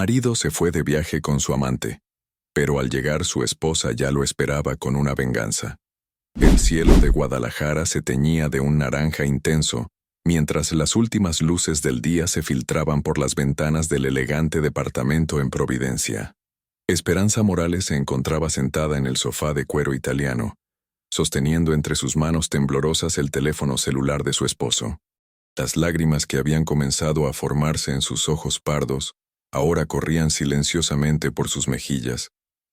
marido se fue de viaje con su amante, pero al llegar su esposa ya lo esperaba con una venganza. El cielo de Guadalajara se teñía de un naranja intenso, mientras las últimas luces del día se filtraban por las ventanas del elegante departamento en Providencia. Esperanza Morales se encontraba sentada en el sofá de cuero italiano, sosteniendo entre sus manos temblorosas el teléfono celular de su esposo. Las lágrimas que habían comenzado a formarse en sus ojos pardos, ahora corrían silenciosamente por sus mejillas,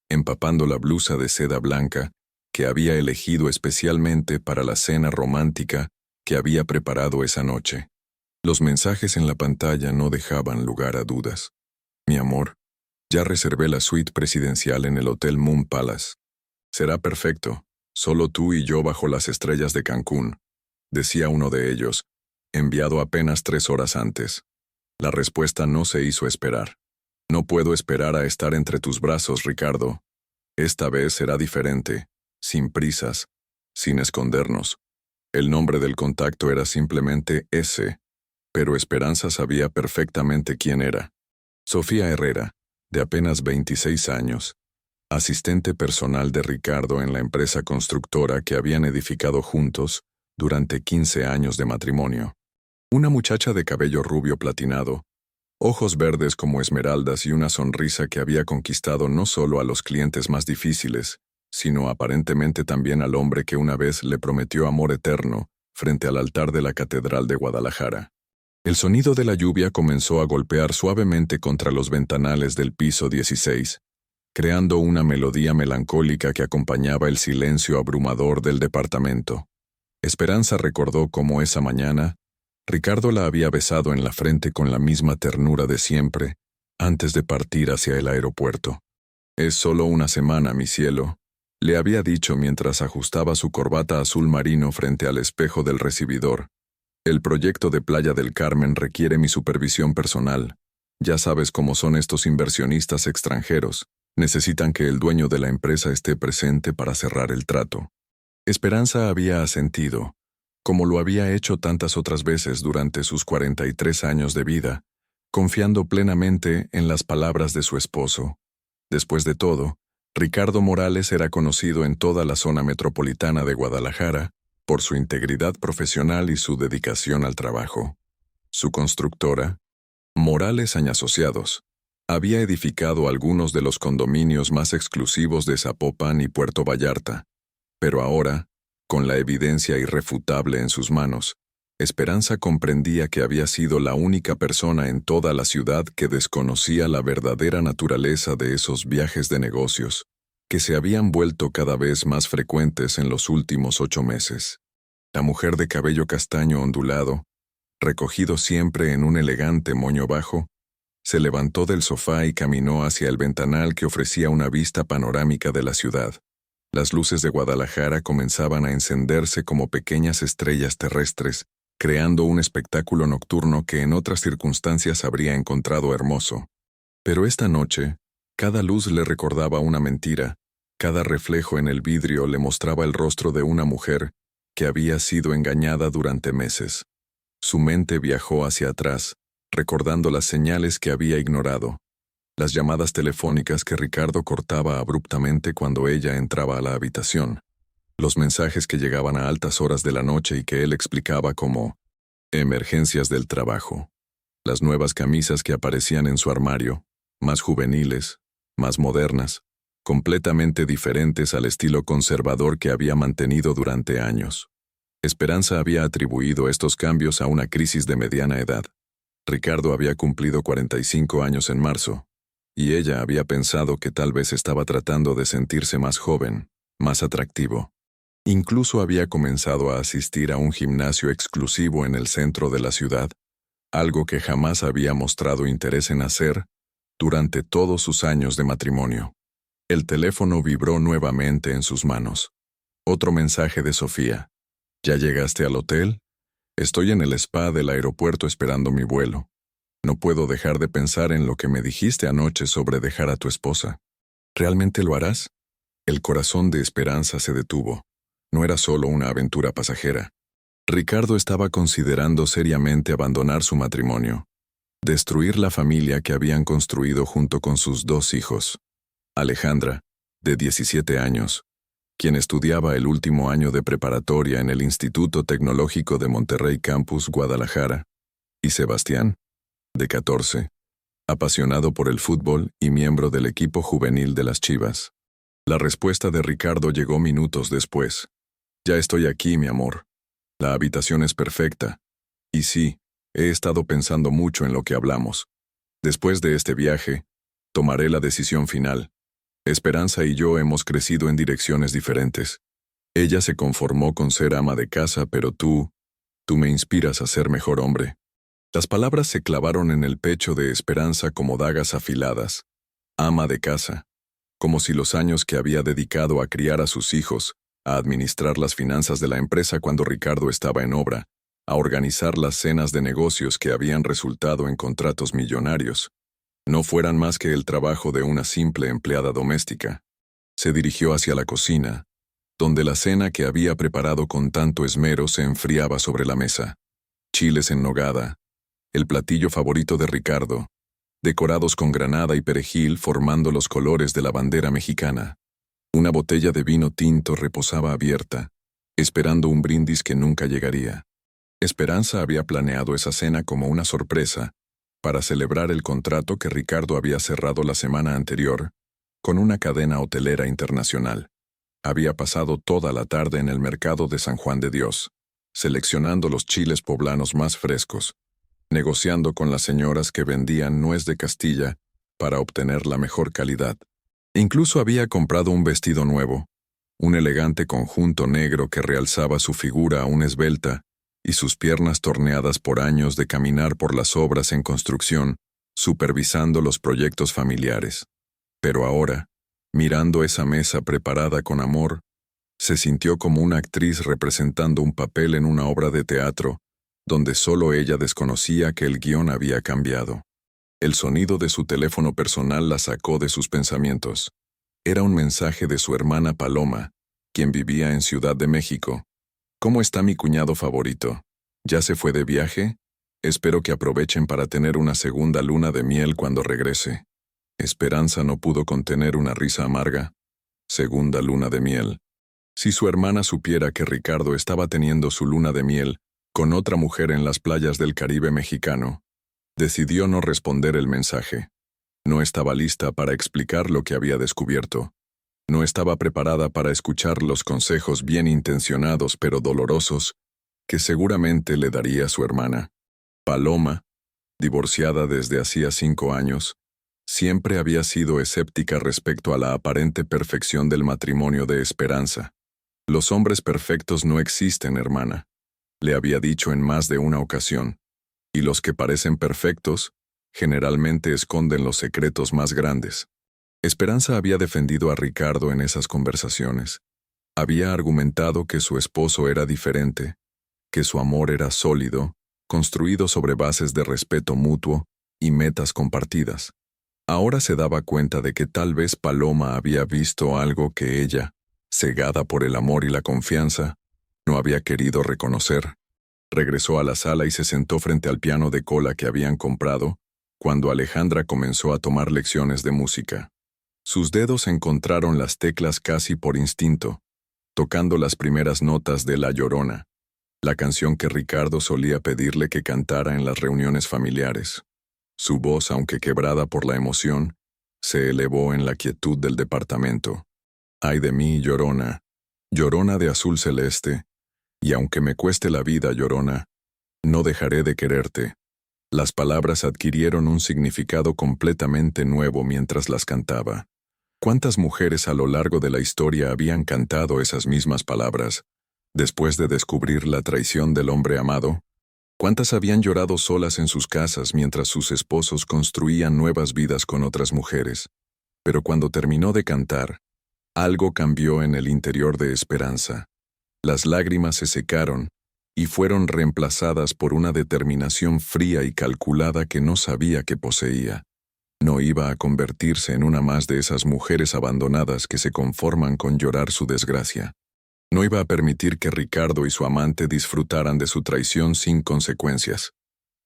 empapando la blusa de seda blanca que había elegido especialmente para la cena romántica que había preparado esa noche. Los mensajes en la pantalla no dejaban lugar a dudas. Mi amor, ya reservé la suite presidencial en el Hotel Moon Palace. Será perfecto, solo tú y yo bajo las estrellas de Cancún, decía uno de ellos, enviado apenas 3 horas antes. La respuesta no se hizo esperar. No puedo esperar a estar entre tus brazos, Ricardo. Esta vez será diferente, sin prisas, sin escondernos. El nombre del contacto era simplemente S, pero Esperanza sabía perfectamente quién era. Sofía Herrera, de apenas 26 años, asistente personal de Ricardo en la empresa constructora que habían edificado juntos durante 15 años de matrimonio. Una muchacha de cabello rubio platinado, ojos verdes como esmeraldas y una sonrisa que había conquistado no solo a los clientes más difíciles, sino aparentemente también al hombre que una vez le prometió amor eterno frente al altar de la Catedral de Guadalajara. El sonido de la lluvia comenzó a golpear suavemente contra los ventanales del piso 16, creando una melodía melancólica que acompañaba el silencio abrumador del departamento. Esperanza recordó cómo esa mañana Ricardo la había besado en la frente con la misma ternura de siempre, antes de partir hacia el aeropuerto. «Es solo una semana, mi cielo», le había dicho mientras ajustaba su corbata azul marino frente al espejo del recibidor. «El proyecto de Playa del Carmen requiere mi supervisión personal. Ya sabes cómo son estos inversionistas extranjeros. Necesitan que el dueño de la empresa esté presente para cerrar el trato». Esperanza había asentido, como lo había hecho tantas otras veces durante sus 43 años de vida, confiando plenamente en las palabras de su esposo. Después de todo, Ricardo Morales era conocido en toda la zona metropolitana de Guadalajara por su integridad profesional y su dedicación al trabajo. Su constructora, Morales Asociados, había edificado algunos de los condominios más exclusivos de Zapopan y Puerto Vallarta, pero ahora, con la evidencia irrefutable en sus manos, Esperanza comprendía que había sido la única persona en toda la ciudad que desconocía la verdadera naturaleza de esos viajes de negocios, que se habían vuelto cada vez más frecuentes en los últimos 8 meses. La mujer de cabello castaño ondulado, recogido siempre en un elegante moño bajo, se levantó del sofá y caminó hacia el ventanal que ofrecía una vista panorámica de la ciudad. Las luces de Guadalajara comenzaban a encenderse como pequeñas estrellas terrestres, creando un espectáculo nocturno que en otras circunstancias habría encontrado hermoso. Pero esta noche, cada luz le recordaba una mentira, cada reflejo en el vidrio le mostraba el rostro de una mujer que había sido engañada durante meses. Su mente viajó hacia atrás, recordando las señales que había ignorado, las llamadas telefónicas que Ricardo cortaba abruptamente cuando ella entraba a la habitación, los mensajes que llegaban a altas horas de la noche y que él explicaba como emergencias del trabajo, las nuevas camisas que aparecían en su armario, más juveniles, más modernas, completamente diferentes al estilo conservador que había mantenido durante años. Esperanza había atribuido estos cambios a una crisis de mediana edad. Ricardo había cumplido 45 años en marzo, y ella había pensado que tal vez estaba tratando de sentirse más joven, más atractivo. Incluso había comenzado a asistir a un gimnasio exclusivo en el centro de la ciudad, algo que jamás había mostrado interés en hacer durante todos sus años de matrimonio. El teléfono vibró nuevamente en sus manos. Otro mensaje de Sofía. «¿Ya llegaste al hotel? Estoy en el spa del aeropuerto esperando mi vuelo. No puedo dejar de pensar en lo que me dijiste anoche sobre dejar a tu esposa. ¿Realmente lo harás?» El corazón de Esperanza se detuvo. No era solo una aventura pasajera. Ricardo estaba considerando seriamente abandonar su matrimonio. destruir la familia que habían construido junto con sus dos hijos. Alejandra, de 17 años, quien estudiaba el último año de preparatoria en el Instituto Tecnológico de Monterrey Campus, Guadalajara, y Sebastián, de 14, apasionado por el fútbol y miembro del equipo juvenil de las Chivas. La respuesta de Ricardo llegó minutos después. Ya estoy aquí, mi amor. La habitación es perfecta. Y sí, he estado pensando mucho en lo que hablamos. Después de este viaje, tomaré la decisión final. Esperanza y yo hemos crecido en direcciones diferentes. Ella se conformó con ser ama de casa, pero tú me inspiras a ser mejor hombre. Las palabras se clavaron en el pecho de Esperanza como dagas afiladas. Ama de casa. Como si los años que había dedicado a criar a sus hijos, a administrar las finanzas de la empresa cuando Ricardo estaba en obra, a organizar las cenas de negocios que habían resultado en contratos millonarios, no fueran más que el trabajo de una simple empleada doméstica. Se dirigió hacia la cocina, donde la cena que había preparado con tanto esmero se enfriaba sobre la mesa. Chiles en nogada, el platillo favorito de Ricardo, decorados con granada y perejil formando los colores de la bandera mexicana. Una botella de vino tinto reposaba abierta, esperando un brindis que nunca llegaría. Esperanza había planeado esa cena como una sorpresa, para celebrar el contrato que Ricardo había cerrado la semana anterior, con una cadena hotelera internacional. Había pasado toda la tarde en el mercado de San Juan de Dios, seleccionando los chiles poblanos más frescos, negociando con las señoras que vendían nuez de Castilla para obtener la mejor calidad. Incluso había comprado un vestido nuevo, un elegante conjunto negro que realzaba su figura aún esbelta y sus piernas torneadas por años de caminar por las obras en construcción, supervisando los proyectos familiares. Pero ahora, mirando esa mesa preparada con amor, se sintió como una actriz representando un papel en una obra de teatro, donde solo ella desconocía que el guión había cambiado. El sonido de su teléfono personal la sacó de sus pensamientos. Era un mensaje de su hermana Paloma, quien vivía en Ciudad de México. ¿Cómo está mi cuñado favorito? ¿Ya se fue de viaje? Espero que aprovechen para tener una segunda luna de miel cuando regrese. Esperanza no pudo contener una risa amarga. Segunda luna de miel. Si su hermana supiera que Ricardo estaba teniendo su luna de miel con otra mujer en las playas del Caribe mexicano, decidió no responder el mensaje. No estaba lista para explicar lo que había descubierto. No estaba preparada para escuchar los consejos bien intencionados pero dolorosos que seguramente le daría su hermana. Paloma, divorciada desde hacía 5 años, siempre había sido escéptica respecto a la aparente perfección del matrimonio de Esperanza. Los hombres perfectos no existen, hermana, le había dicho en más de una ocasión, y los que parecen perfectos generalmente esconden los secretos más grandes. Esperanza había defendido a Ricardo en esas conversaciones. Había argumentado que su esposo era diferente, que su amor era sólido, construido sobre bases de respeto mutuo y metas compartidas. Ahora se daba cuenta de que tal vez Paloma había visto algo que ella, cegada por el amor y la confianza, no había querido reconocer. Regresó a la sala y se sentó frente al piano de cola que habían comprado, cuando Alejandra comenzó a tomar lecciones de música. Sus dedos encontraron las teclas casi por instinto, tocando las primeras notas de La Llorona, la canción que Ricardo solía pedirle que cantara en las reuniones familiares. Su voz, aunque quebrada por la emoción, se elevó en la quietud del departamento. Ay de mí, Llorona, Llorona de azul celeste, y aunque me cueste la vida, Llorona, no dejaré de quererte. Las palabras adquirieron un significado completamente nuevo mientras las cantaba. ¿Cuántas mujeres a lo largo de la historia habían cantado esas mismas palabras, después de descubrir la traición del hombre amado? ¿Cuántas habían llorado solas en sus casas mientras sus esposos construían nuevas vidas con otras mujeres? Pero cuando terminó de cantar, algo cambió en el interior de Esperanza. Las lágrimas se secaron y fueron reemplazadas por una determinación fría y calculada que no sabía que poseía. No iba a convertirse en una más de esas mujeres abandonadas que se conforman con llorar su desgracia. No iba a permitir que Ricardo y su amante disfrutaran de su traición sin consecuencias.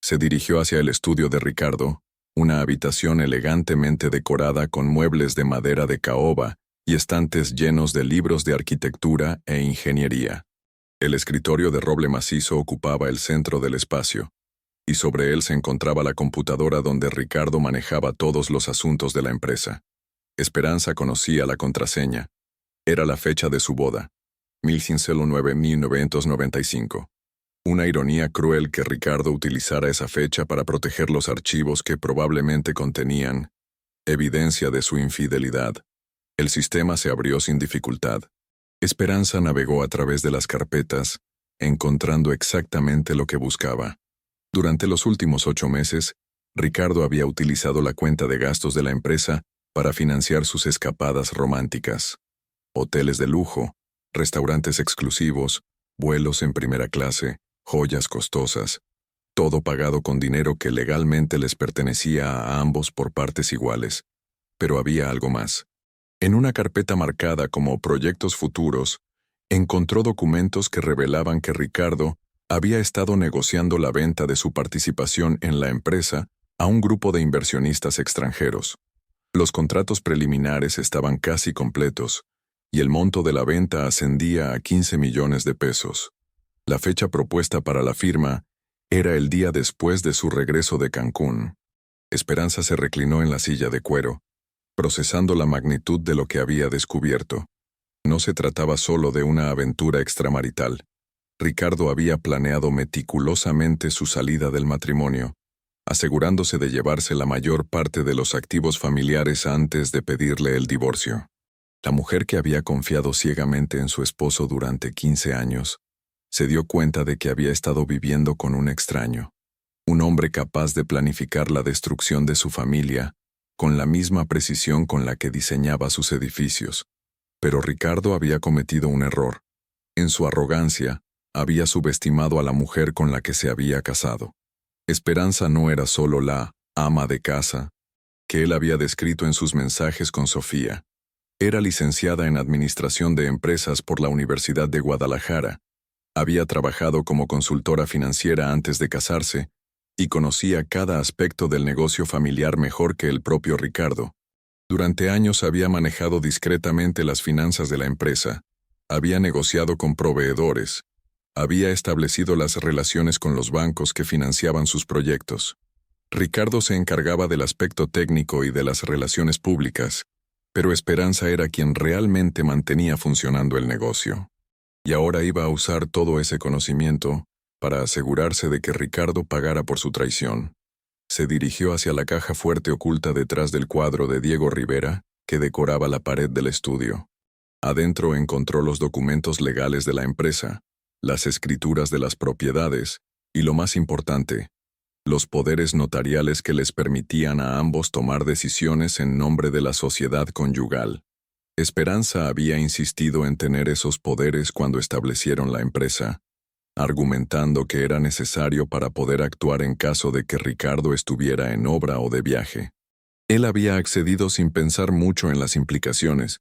Se dirigió hacia el estudio de Ricardo, una habitación elegantemente decorada con muebles de madera de caoba y estantes llenos de libros de arquitectura e ingeniería. El escritorio de roble macizo ocupaba el centro del espacio, y sobre él se encontraba la computadora donde Ricardo manejaba todos los asuntos de la empresa. Esperanza conocía la contraseña. Era la fecha de su boda, 1995. Una ironía cruel que Ricardo utilizara esa fecha para proteger los archivos que probablemente contenían evidencia de su infidelidad. El sistema se abrió sin dificultad. Esperanza navegó a través de las carpetas, encontrando exactamente lo que buscaba. Durante los últimos 8 meses, Ricardo había utilizado la cuenta de gastos de la empresa para financiar sus escapadas románticas. Hoteles de lujo, restaurantes exclusivos, vuelos en primera clase, joyas costosas, todo pagado con dinero que legalmente les pertenecía a ambos por partes iguales. Pero había algo más. En una carpeta marcada como Proyectos Futuros, encontró documentos que revelaban que Ricardo había estado negociando la venta de su participación en la empresa a un grupo de inversionistas extranjeros. Los contratos preliminares estaban casi completos, y el monto de la venta ascendía a 15 millones de pesos. La fecha propuesta para la firma era el día después de su regreso de Cancún. Esperanza se reclinó en la silla de cuero, procesando la magnitud de lo que había descubierto. No se trataba solo de una aventura extramarital. Ricardo había planeado meticulosamente su salida del matrimonio, asegurándose de llevarse la mayor parte de los activos familiares antes de pedirle el divorcio. La mujer que había confiado ciegamente en su esposo durante 15 años, se dio cuenta de que había estado viviendo con un extraño, un hombre capaz de planificar la destrucción de su familia con la misma precisión con la que diseñaba sus edificios. Pero Ricardo había cometido un error. En su arrogancia, había subestimado a la mujer con la que se había casado. Esperanza no era solo la ama de casa que él había descrito en sus mensajes con Sofía. Era licenciada en Administración de Empresas por la Universidad de Guadalajara. Había trabajado como consultora financiera antes de casarse y conocía cada aspecto del negocio familiar mejor que el propio Ricardo. Durante años había manejado discretamente las finanzas de la empresa, había negociado con proveedores, había establecido las relaciones con los bancos que financiaban sus proyectos. Ricardo se encargaba del aspecto técnico y de las relaciones públicas, pero Esperanza era quien realmente mantenía funcionando el negocio. Y ahora iba a usar todo ese conocimiento para asegurarse de que Ricardo pagara por su traición. Se dirigió hacia la caja fuerte oculta detrás del cuadro de Diego Rivera, que decoraba la pared del estudio. Adentro encontró los documentos legales de la empresa, las escrituras de las propiedades y, lo más importante, los poderes notariales que les permitían a ambos tomar decisiones en nombre de la sociedad conyugal. Esperanza había insistido en tener esos poderes cuando establecieron la empresa, argumentando que era necesario para poder actuar en caso de que Ricardo estuviera en obra o de viaje. Él había accedido sin pensar mucho en las implicaciones,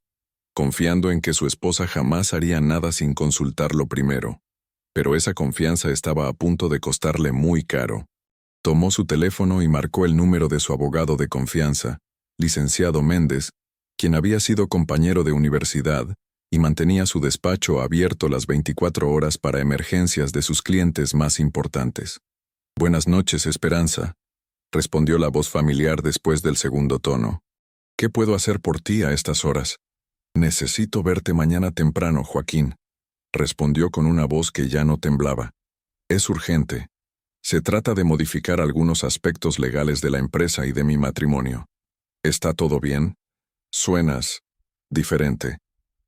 confiando en que su esposa jamás haría nada sin consultarlo primero. Pero esa confianza estaba a punto de costarle muy caro. Tomó su teléfono y marcó el número de su abogado de confianza, licenciado Méndez, quien había sido compañero de universidad y mantenía su despacho abierto las 24 horas para emergencias de sus clientes más importantes. «Buenas noches, Esperanza», respondió la voz familiar después del segundo tono. «¿Qué puedo hacer por ti a estas horas?» «Necesito verte mañana temprano, Joaquín», respondió con una voz que ya no temblaba. «Es urgente. Se trata de modificar algunos aspectos legales de la empresa y de mi matrimonio. ¿Está todo bien? Suenas diferente».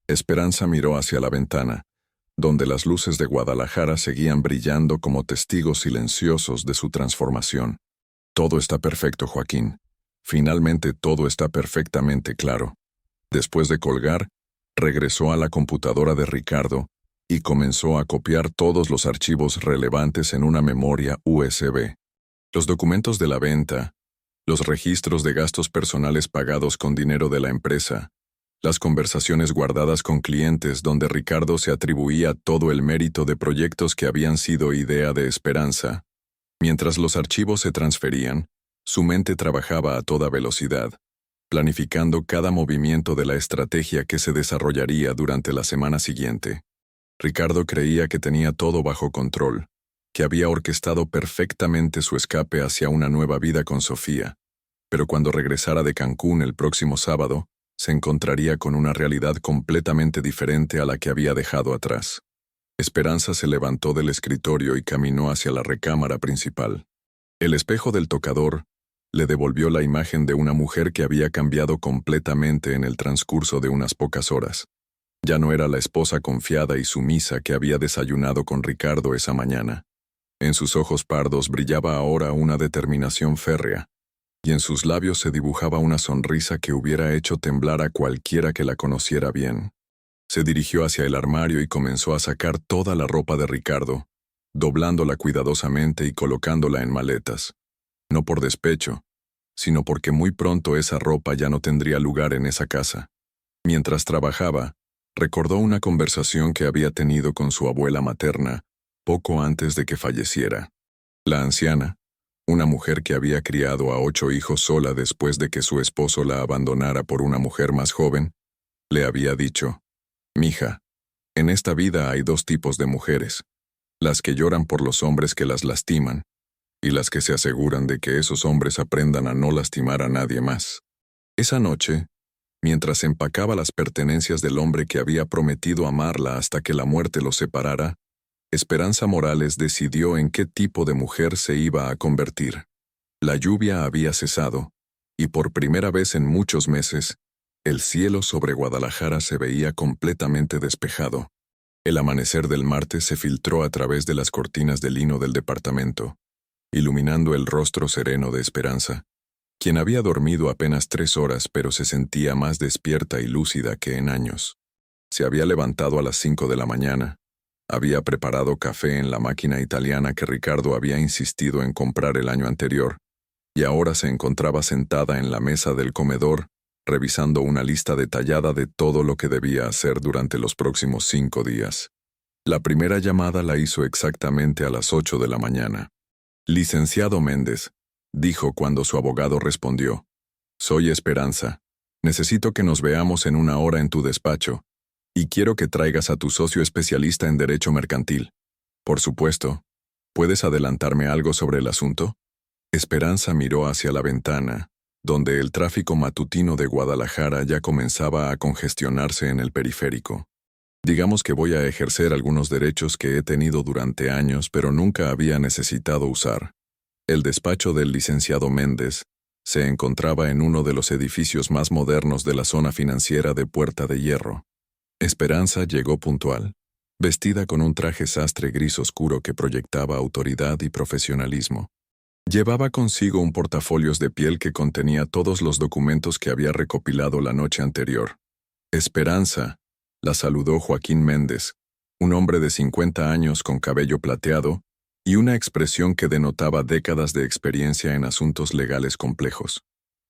Esperanza miró hacia la ventana, donde las luces de Guadalajara seguían brillando como testigos silenciosos de su transformación. «Todo está perfecto, Joaquín. Finalmente todo está perfectamente claro». Después de colgar, regresó a la computadora de Ricardo y comenzó a copiar todos los archivos relevantes en una memoria USB. Los documentos de la venta, los registros de gastos personales pagados con dinero de la empresa, las conversaciones guardadas con clientes donde Ricardo se atribuía todo el mérito de proyectos que habían sido idea de Esperanza. Mientras los archivos se transferían, su mente trabajaba a toda velocidad, planificando cada movimiento de la estrategia que se desarrollaría durante la semana siguiente. Ricardo creía que tenía todo bajo control, que había orquestado perfectamente su escape hacia una nueva vida con Sofía, pero cuando regresara de Cancún el próximo sábado, se encontraría con una realidad completamente diferente a la que había dejado atrás. Esperanza se levantó del escritorio y caminó hacia la recámara principal. El espejo del tocador le devolvió la imagen de una mujer que había cambiado completamente en el transcurso de unas pocas horas. Ya no era la esposa confiada y sumisa que había desayunado con Ricardo esa mañana. En sus ojos pardos brillaba ahora una determinación férrea, y en sus labios se dibujaba una sonrisa que hubiera hecho temblar a cualquiera que la conociera bien. Se dirigió hacia el armario y comenzó a sacar toda la ropa de Ricardo, doblándola cuidadosamente y colocándola en maletas. No por despecho, sino porque muy pronto esa ropa ya no tendría lugar en esa casa. Mientras trabajaba, recordó una conversación que había tenido con su abuela materna poco antes de que falleciera. La anciana, una mujer que había criado a 8 hijos sola después de que su esposo la abandonara por una mujer más joven, le había dicho: «Mija, en esta vida hay 2 tipos de mujeres, las que lloran por los hombres que las lastiman, y las que se aseguran de que esos hombres aprendan a no lastimar a nadie más». Esa noche, mientras empacaba las pertenencias del hombre que había prometido amarla hasta que la muerte los separara, Esperanza Morales decidió en qué tipo de mujer se iba a convertir. La lluvia había cesado, y por primera vez en muchos meses, el cielo sobre Guadalajara se veía completamente despejado. El amanecer del martes se filtró a través de las cortinas de lino del departamento, iluminando el rostro sereno de Esperanza, quien había dormido apenas 3 horas pero se sentía más despierta y lúcida que en años. Se había levantado a las 5 de la mañana, había preparado café en la máquina italiana que Ricardo había insistido en comprar el año anterior, y ahora se encontraba sentada en la mesa del comedor, revisando una lista detallada de todo lo que debía hacer durante los próximos 5 días. La primera llamada la hizo exactamente a las 8 de la mañana. «Licenciado Méndez», dijo cuando su abogado respondió. «Soy Esperanza. Necesito que nos veamos en 1 hora en tu despacho, y quiero que traigas a tu socio especialista en derecho mercantil. Por supuesto. ¿Puedes adelantarme algo sobre el asunto?» Esperanza miró hacia la ventana, donde el tráfico matutino de Guadalajara ya comenzaba a congestionarse en el periférico. «Digamos que voy a ejercer algunos derechos que he tenido durante años pero nunca había necesitado usar». El despacho del licenciado Méndez se encontraba en uno de los edificios más modernos de la zona financiera de Puerta de Hierro. Esperanza llegó puntual, vestida con un traje sastre gris oscuro que proyectaba autoridad y profesionalismo. Llevaba consigo un portafolios de piel que contenía todos los documentos que había recopilado la noche anterior. «Esperanza», la saludó Joaquín Méndez, un hombre de 50 años con cabello plateado y una expresión que denotaba décadas de experiencia en asuntos legales complejos.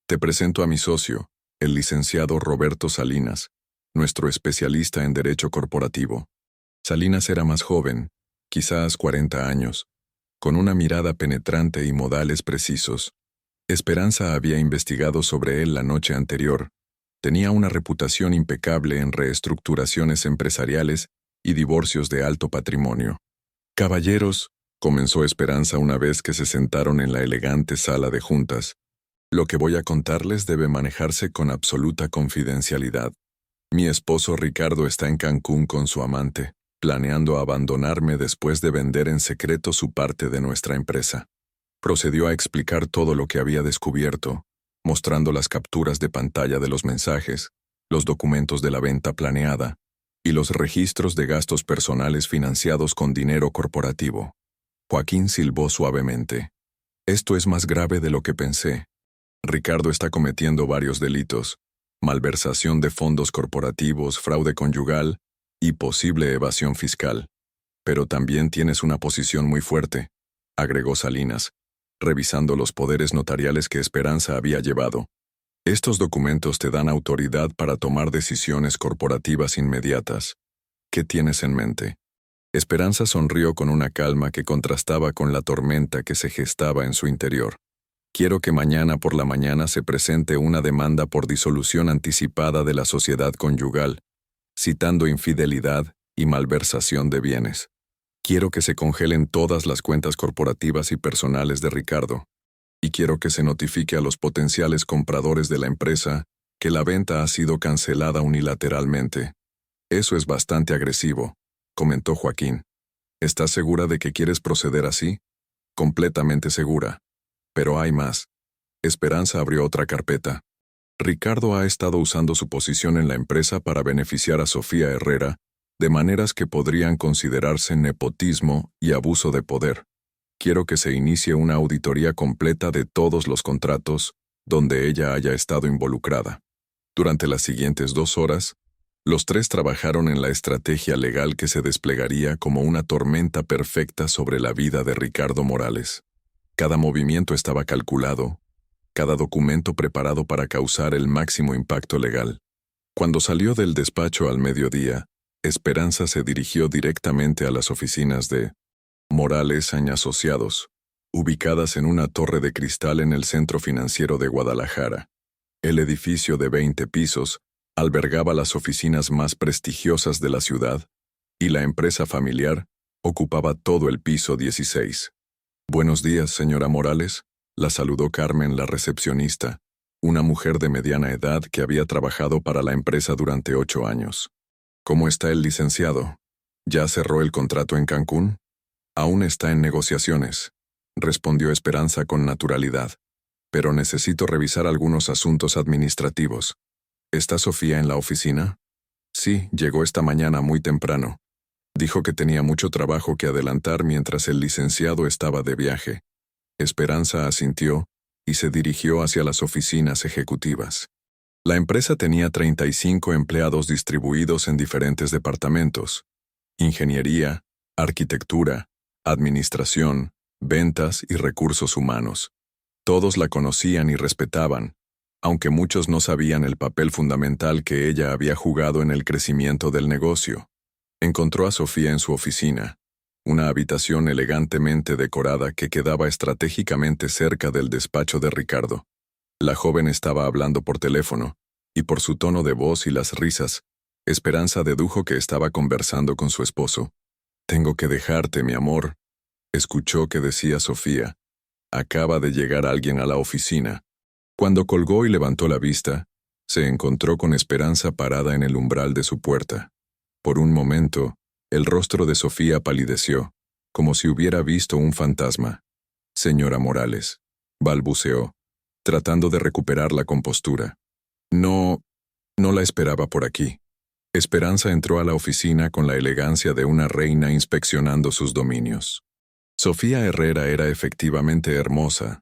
«Te presento a mi socio, el licenciado Roberto Salinas, nuestro especialista en derecho corporativo». Salinas era más joven, quizás 40 años, con una mirada penetrante y modales precisos. Esperanza había investigado sobre él la noche anterior. Tenía una reputación impecable en reestructuraciones empresariales y divorcios de alto patrimonio. «Caballeros», comenzó Esperanza una vez que se sentaron en la elegante sala de juntas, «lo que voy a contarles debe manejarse con absoluta confidencialidad. Mi esposo Ricardo está en Cancún con su amante, planeando abandonarme después de vender en secreto su parte de nuestra empresa». Procedió a explicar todo lo que había descubierto, mostrando las capturas de pantalla de los mensajes, los documentos de la venta planeada y los registros de gastos personales financiados con dinero corporativo. Joaquín silbó suavemente. «Esto es más grave de lo que pensé. Ricardo está cometiendo varios delitos: malversación de fondos corporativos, fraude conyugal y posible evasión fiscal. Pero también tienes una posición muy fuerte», agregó Salinas, revisando los poderes notariales que Esperanza había llevado. «Estos documentos te dan autoridad para tomar decisiones corporativas inmediatas. ¿Qué tienes en mente?». Esperanza sonrió con una calma que contrastaba con la tormenta que se gestaba en su interior. Quiero que mañana por la mañana se presente una demanda por disolución anticipada de la sociedad conyugal, citando infidelidad y malversación de bienes. Quiero que se congelen todas las cuentas corporativas y personales de Ricardo. Y quiero que se notifique a los potenciales compradores de la empresa que la venta ha sido cancelada unilateralmente. Eso es bastante agresivo, comentó Joaquín. ¿Estás segura de que quieres proceder así? Completamente segura. Pero hay más. Esperanza abrió otra carpeta. Ricardo ha estado usando su posición en la empresa para beneficiar a Sofía Herrera de maneras que podrían considerarse nepotismo y abuso de poder. Quiero que se inicie una auditoría completa de todos los contratos donde ella haya estado involucrada. Durante las siguientes 2 horas, los 3 trabajaron en la estrategia legal que se desplegaría como una tormenta perfecta sobre la vida de Ricardo Morales. Cada movimiento estaba calculado, cada documento preparado para causar el máximo impacto legal. Cuando salió del despacho al mediodía, Esperanza se dirigió directamente a las oficinas de Morales & Asociados, ubicadas en una torre de cristal en el centro financiero de Guadalajara. El edificio de 20 pisos albergaba las oficinas más prestigiosas de la ciudad, y la empresa familiar ocupaba todo el piso 16. «Buenos días, señora Morales», la saludó Carmen, la recepcionista, una mujer de mediana edad que había trabajado para la empresa durante 8 años. «¿Cómo está el licenciado? ¿Ya cerró el contrato en Cancún?» «Aún está en negociaciones», respondió Esperanza con naturalidad. «Pero necesito revisar algunos asuntos administrativos. ¿Está Sofía en la oficina?» «Sí, llegó esta mañana muy temprano. Dijo que tenía mucho trabajo que adelantar mientras el licenciado estaba de viaje». Esperanza asintió y se dirigió hacia las oficinas ejecutivas. La empresa tenía 35 empleados distribuidos en diferentes departamentos: ingeniería, arquitectura, administración, ventas y recursos humanos. Todos la conocían y respetaban, aunque muchos no sabían el papel fundamental que ella había jugado en el crecimiento del negocio. Encontró a Sofía en su oficina, una habitación elegantemente decorada que quedaba estratégicamente cerca del despacho de Ricardo. La joven estaba hablando por teléfono, y por su tono de voz y las risas, Esperanza dedujo que estaba conversando con su esposo. «Tengo que dejarte, mi amor», escuchó que decía Sofía. «Acaba de llegar alguien a la oficina». Cuando colgó y levantó la vista, se encontró con Esperanza parada en el umbral de su puerta. Por un momento, el rostro de Sofía palideció, como si hubiera visto un fantasma. «Señora Morales», balbuceó, tratando de recuperar la compostura. No la esperaba por aquí». Esperanza entró a la oficina con la elegancia de una reina inspeccionando sus dominios. Sofía Herrera era efectivamente hermosa,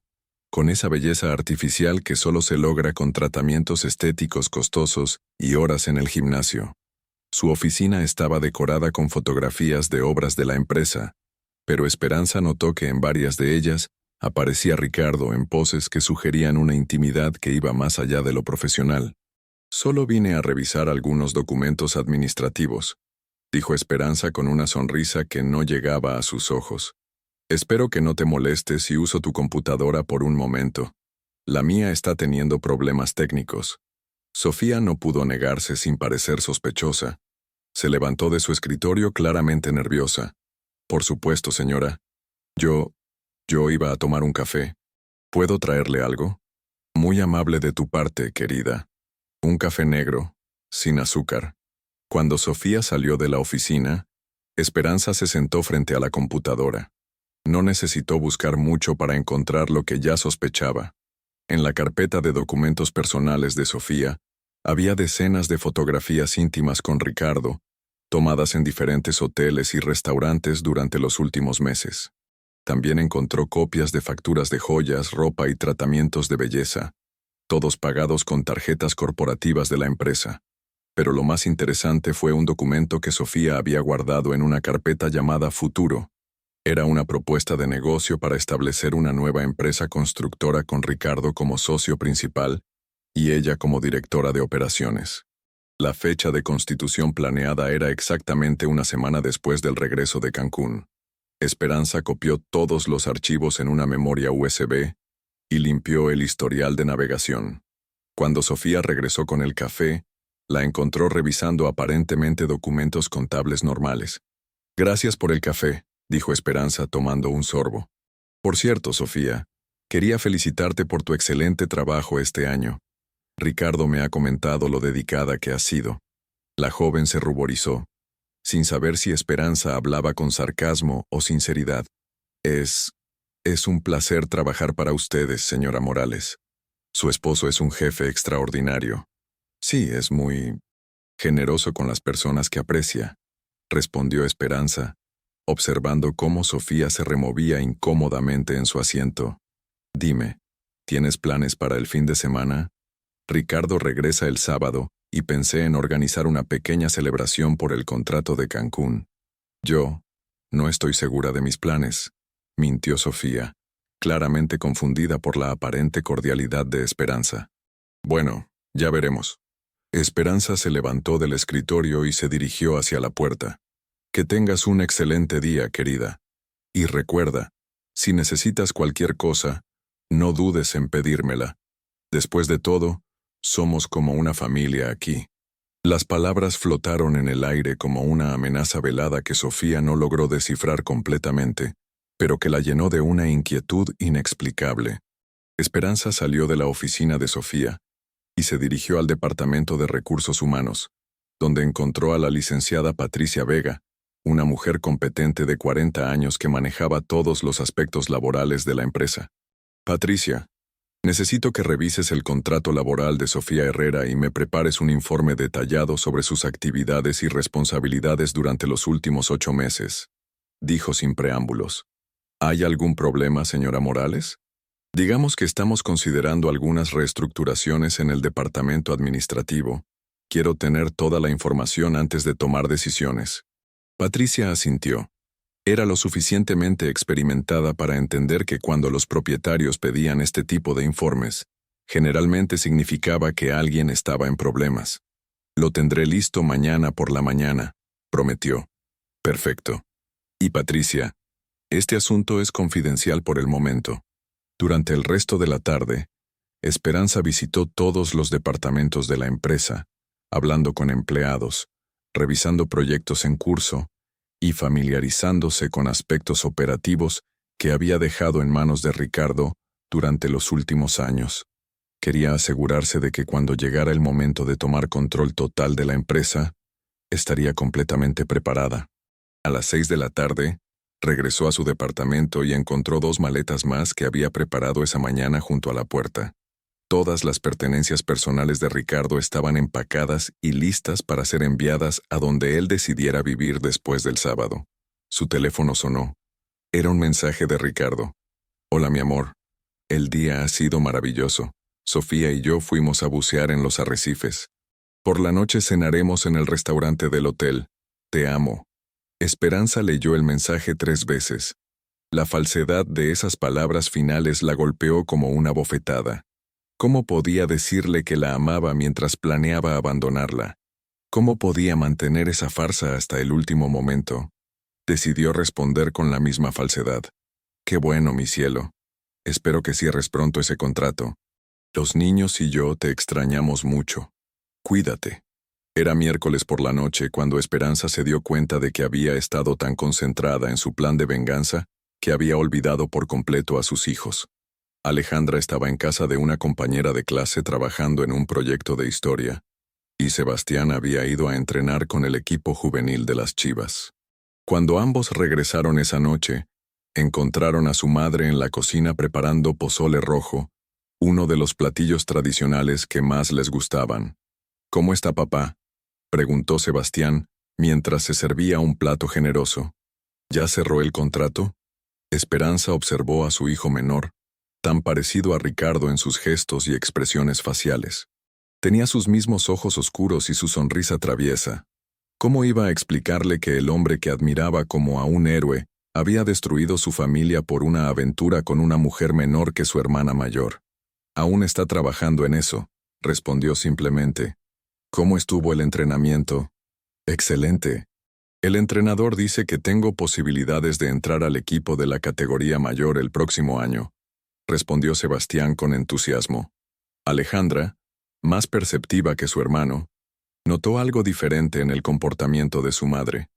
con esa belleza artificial que solo se logra con tratamientos estéticos costosos y horas en el gimnasio. Su oficina estaba decorada con fotografías de obras de la empresa, pero Esperanza notó que en varias de ellas aparecía Ricardo en poses que sugerían una intimidad que iba más allá de lo profesional. «Solo vine a revisar algunos documentos administrativos», dijo Esperanza con una sonrisa que no llegaba a sus ojos. «Espero que no te molestes si uso tu computadora por un momento. La mía está teniendo problemas técnicos». Sofía no pudo negarse sin parecer sospechosa. Se levantó de su escritorio claramente nerviosa. «Por supuesto, señora. Yo iba a tomar un café. ¿Puedo traerle algo?» «Muy amable de tu parte, querida. Un café negro, sin azúcar». Cuando Sofía salió de la oficina, Esperanza se sentó frente a la computadora. No necesitó buscar mucho para encontrar lo que ya sospechaba. En la carpeta de documentos personales de Sofía, había decenas de fotografías íntimas con Ricardo, tomadas en diferentes hoteles y restaurantes durante los últimos meses. También encontró copias de facturas de joyas, ropa y tratamientos de belleza, todos pagados con tarjetas corporativas de la empresa. Pero lo más interesante fue un documento que Sofía había guardado en una carpeta llamada Futuro. Era una propuesta de negocio para establecer una nueva empresa constructora con Ricardo como socio principal y ella como directora de operaciones. La fecha de constitución planeada era exactamente una semana después del regreso de Cancún. Esperanza copió todos los archivos en una memoria USB y limpió el historial de navegación. Cuando Sofía regresó con el café, la encontró revisando aparentemente documentos contables normales. «Gracias por el café», dijo Esperanza tomando un sorbo. «Por cierto, Sofía, quería felicitarte por tu excelente trabajo este año. Ricardo me ha comentado lo dedicada que has sido». La joven se ruborizó, sin saber si Esperanza hablaba con sarcasmo o sinceridad. Es un placer trabajar para ustedes, señora Morales. Su esposo es un jefe extraordinario. Sí, es muy generoso con las personas que aprecia», respondió Esperanza, observando cómo Sofía se removía incómodamente en su asiento. «Dime, ¿tienes planes para el fin de semana? Ricardo regresa el sábado y pensé en organizar una pequeña celebración por el contrato de Cancún». «Yo no estoy segura de mis planes», mintió Sofía, claramente confundida por la aparente cordialidad de Esperanza. «Bueno, ya veremos». Esperanza se levantó del escritorio y se dirigió hacia la puerta. «Que tengas un excelente día, querida. Y recuerda, si necesitas cualquier cosa, no dudes en pedírmela. Después de todo, somos como una familia aquí». Las palabras flotaron en el aire como una amenaza velada que Sofía no logró descifrar completamente, pero que la llenó de una inquietud inexplicable. Esperanza salió de la oficina de Sofía y se dirigió al Departamento de Recursos Humanos, donde encontró a la licenciada Patricia Vega, una mujer competente de 40 años que manejaba todos los aspectos laborales de la empresa. «Patricia, necesito que revises el contrato laboral de Sofía Herrera y me prepares un informe detallado sobre sus actividades y responsabilidades durante los últimos 8 meses», dijo sin preámbulos. «¿Hay algún problema, señora Morales? Digamos que estamos considerando algunas reestructuraciones en el departamento administrativo. Quiero tener toda la información antes de tomar decisiones». Patricia asintió. Era lo suficientemente experimentada para entender que cuando los propietarios pedían este tipo de informes, generalmente significaba que alguien estaba en problemas. «Lo tendré listo mañana por la mañana», prometió. «Perfecto. Y Patricia, este asunto es confidencial por el momento». Durante el resto de la tarde, Esperanza visitó todos los departamentos de la empresa, hablando con empleados, revisando proyectos en curso y familiarizándose con aspectos operativos que había dejado en manos de Ricardo durante los últimos años. Quería asegurarse de que cuando llegara el momento de tomar control total de la empresa, estaría completamente preparada. A las 6 de la tarde, regresó a su departamento y encontró 2 maletas más que había preparado esa mañana junto a la puerta. Todas las pertenencias personales de Ricardo estaban empacadas y listas para ser enviadas a donde él decidiera vivir después del sábado. Su teléfono sonó. Era un mensaje de Ricardo. «Hola, mi amor. El día ha sido maravilloso. Sofía y yo fuimos a bucear en los arrecifes. Por la noche cenaremos en el restaurante del hotel. Te amo». Esperanza leyó el mensaje 3 veces. La falsedad de esas palabras finales la golpeó como una bofetada. ¿Cómo podía decirle que la amaba mientras planeaba abandonarla? ¿Cómo podía mantener esa farsa hasta el último momento? Decidió responder con la misma falsedad. «Qué bueno, mi cielo. Espero que cierres pronto ese contrato. Los niños y yo te extrañamos mucho. Cuídate». Era miércoles por la noche cuando Esperanza se dio cuenta de que había estado tan concentrada en su plan de venganza que había olvidado por completo a sus hijos. Alejandra estaba en casa de una compañera de clase trabajando en un proyecto de historia, y Sebastián había ido a entrenar con el equipo juvenil de las Chivas. Cuando ambos regresaron esa noche, encontraron a su madre en la cocina preparando pozole rojo, uno de los platillos tradicionales que más les gustaban. «¿Cómo está papá?», preguntó Sebastián mientras se servía un plato generoso. «¿Ya cerró el contrato?». Esperanza observó a su hijo menor, tan parecido a Ricardo en sus gestos y expresiones faciales. Tenía sus mismos ojos oscuros y su sonrisa traviesa. ¿Cómo iba a explicarle que el hombre que admiraba como a un héroe había destruido su familia por una aventura con una mujer menor que su hermana mayor? «Aún está trabajando en eso», respondió simplemente. ¿Cómo estuvo el entrenamiento? Excelente. El entrenador dice que tengo posibilidades de entrar al equipo de la categoría mayor el próximo año, respondió Sebastián con entusiasmo. Alejandra, más perceptiva que su hermano, notó algo diferente en el comportamiento de su madre.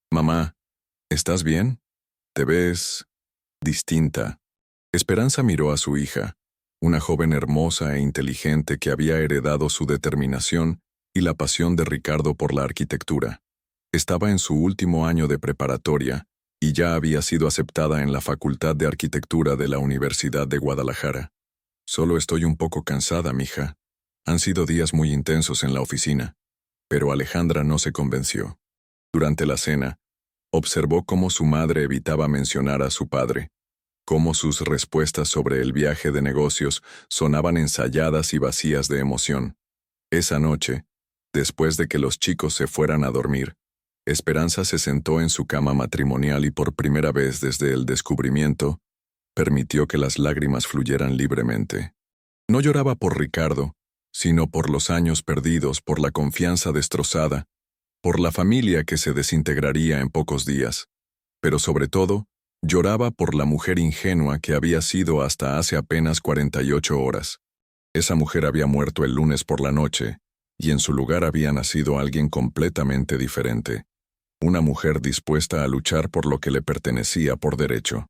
Mamá, ¿estás bien? Te ves distinta. Esperanza miró a su hija, una joven hermosa e inteligente que había heredado su determinación y la pasión de Ricardo por la arquitectura. Estaba en su último año de preparatoria y ya había sido aceptada en la Facultad de Arquitectura de la Universidad de Guadalajara. Solo estoy un poco cansada, mija. Han sido días muy intensos en la oficina. Pero Alejandra no se convenció. Durante la cena, observó cómo su madre evitaba mencionar a su padre, cómo sus respuestas sobre el viaje de negocios sonaban ensayadas y vacías de emoción. Esa noche, después de que los chicos se fueran a dormir, Esperanza se sentó en su cama matrimonial y por primera vez desde el descubrimiento, permitió que las lágrimas fluyeran libremente. No lloraba por Ricardo, sino por los años perdidos, por la confianza destrozada, por la familia que se desintegraría en pocos días. Pero sobre todo, lloraba por la mujer ingenua que había sido hasta hace apenas 48 horas. Esa mujer había muerto el lunes por la noche, y en su lugar había nacido alguien completamente diferente. Una mujer dispuesta a luchar por lo que le pertenecía por derecho.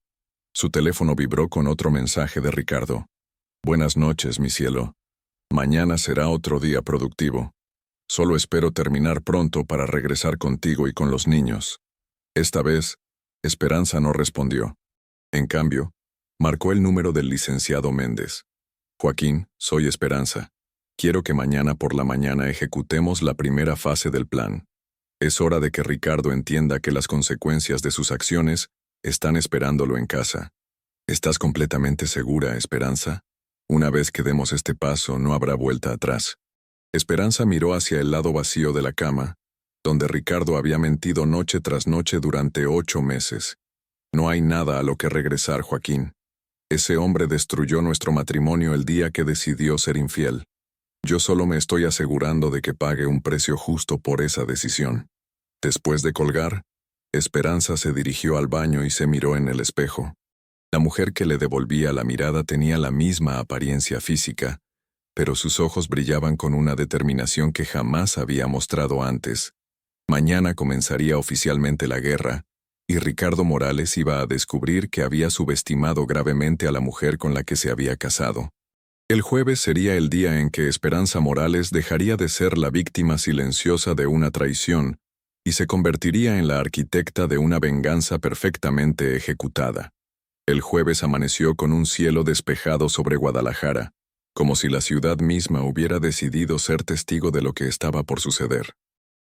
Su teléfono vibró con otro mensaje de Ricardo. Buenas noches, mi cielo. Mañana será otro día productivo. Solo espero terminar pronto para regresar contigo y con los niños. Esta vez, Esperanza no respondió. En cambio, marcó el número del licenciado Méndez. Joaquín, soy Esperanza. Quiero que mañana por la mañana ejecutemos la primera fase del plan. Es hora de que Ricardo entienda que las consecuencias de sus acciones están esperándolo en casa. ¿Estás completamente segura, Esperanza? Una vez que demos este paso, no habrá vuelta atrás. Esperanza miró hacia el lado vacío de la cama, donde Ricardo había mentido noche tras noche durante 8 meses. No hay nada a lo que regresar, Joaquín. Ese hombre destruyó nuestro matrimonio el día que decidió ser infiel. Yo solo me estoy asegurando de que pague un precio justo por esa decisión. Después de colgar, Esperanza se dirigió al baño y se miró en el espejo. La mujer que le devolvía la mirada tenía la misma apariencia física, pero sus ojos brillaban con una determinación que jamás había mostrado antes. Mañana comenzaría oficialmente la guerra, y Ricardo Morales iba a descubrir que había subestimado gravemente a la mujer con la que se había casado. El jueves sería el día en que Esperanza Morales dejaría de ser la víctima silenciosa de una traición y se convertiría en la arquitecta de una venganza perfectamente ejecutada. El jueves amaneció con un cielo despejado sobre Guadalajara, como si la ciudad misma hubiera decidido ser testigo de lo que estaba por suceder.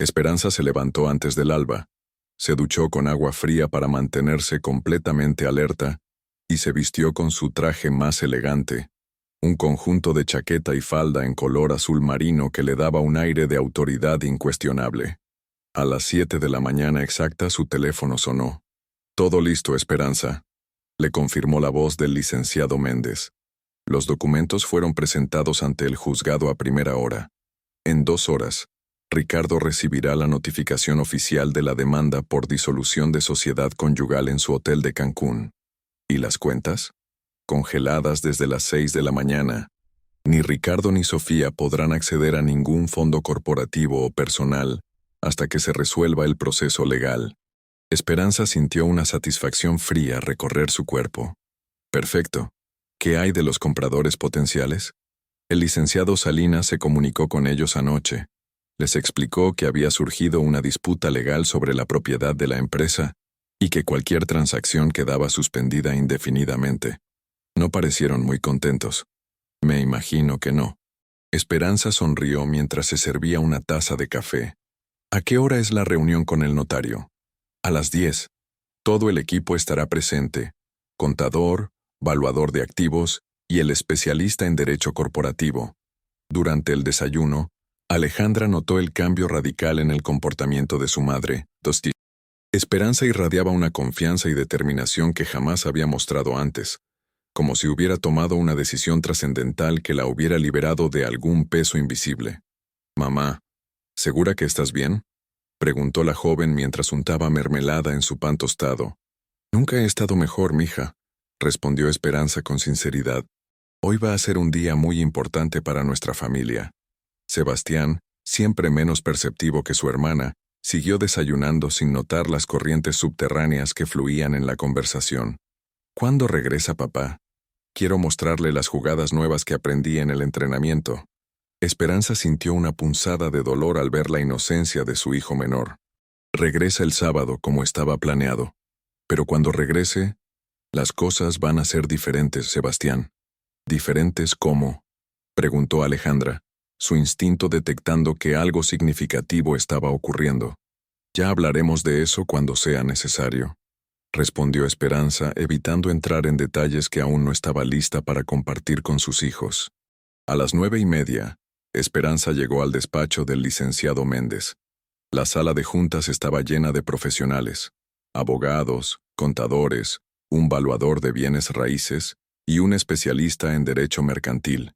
Esperanza se levantó antes del alba, se duchó con agua fría para mantenerse completamente alerta y se vistió con su traje más elegante, un conjunto de chaqueta y falda en color azul marino que le daba un aire de autoridad incuestionable. A las 7 de la mañana exacta su teléfono sonó. «Todo listo, Esperanza», le confirmó la voz del licenciado Méndez. Los documentos fueron presentados ante el juzgado a primera hora. En 2 horas, Ricardo recibirá la notificación oficial de la demanda por disolución de sociedad conyugal en su hotel de Cancún. ¿Y las cuentas? Congeladas desde las 6 de la mañana. Ni Ricardo ni Sofía podrán acceder a ningún fondo corporativo o personal hasta que se resuelva el proceso legal. Esperanza sintió una satisfacción fría recorrer su cuerpo. Perfecto. ¿Qué hay de los compradores potenciales? El licenciado Salinas se comunicó con ellos anoche. Les explicó que había surgido una disputa legal sobre la propiedad de la empresa y que cualquier transacción quedaba suspendida indefinidamente. No parecieron muy contentos. Me imagino que no. Esperanza sonrió mientras se servía una taza de café. ¿A qué hora es la reunión con el notario? A las 10. Todo el equipo estará presente. Contador, valuador de activos y el especialista en derecho corporativo. Durante el desayuno, Alejandra notó el cambio radical en el comportamiento de su madre, Dosti. Esperanza irradiaba una confianza y determinación que jamás había mostrado antes, como si hubiera tomado una decisión trascendental que la hubiera liberado de algún peso invisible. Mamá, ¿Segura que estás bien?, preguntó la joven mientras untaba mermelada en su pan tostado. Nunca he estado mejor, mija, respondió Esperanza con sinceridad. Hoy va a ser un día muy importante para nuestra familia. Sebastián, siempre menos perceptivo que su hermana, siguió desayunando sin notar las corrientes subterráneas que fluían en la conversación. ¿Cuándo regresa papá? Quiero mostrarle las jugadas nuevas que aprendí en el entrenamiento. Esperanza sintió una punzada de dolor al ver la inocencia de su hijo menor. Regresa el sábado como estaba planeado. Pero cuando regrese, las cosas van a ser diferentes, Sebastián. ¿Diferentes cómo?, preguntó Alejandra, su instinto detectando que algo significativo estaba ocurriendo. Ya hablaremos de eso cuando sea necesario, respondió Esperanza, evitando entrar en detalles que aún no estaba lista para compartir con sus hijos. A las 9:30, Esperanza llegó al despacho del licenciado Méndez. La sala de juntas estaba llena de profesionales, abogados, contadores, un valuador de bienes raíces y un especialista en derecho mercantil.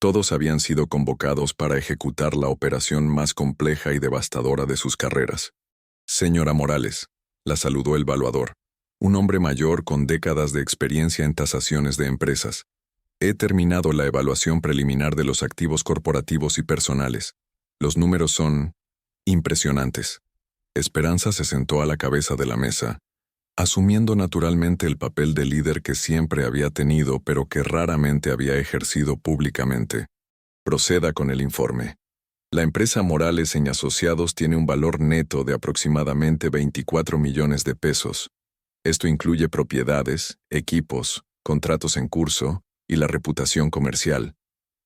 Todos habían sido convocados para ejecutar la operación más compleja y devastadora de sus carreras. Señora Morales, la saludó el valuador, un hombre mayor con décadas de experiencia en tasaciones de empresas. He terminado la evaluación preliminar de los activos corporativos y personales. Los números son impresionantes. Esperanza se sentó a la cabeza de la mesa, asumiendo naturalmente el papel de líder que siempre había tenido pero que raramente había ejercido públicamente. Proceda con el informe. La empresa Morales y Asociados tiene un valor neto de aproximadamente 24 millones de pesos. Esto incluye propiedades, equipos, contratos en curso y la reputación comercial.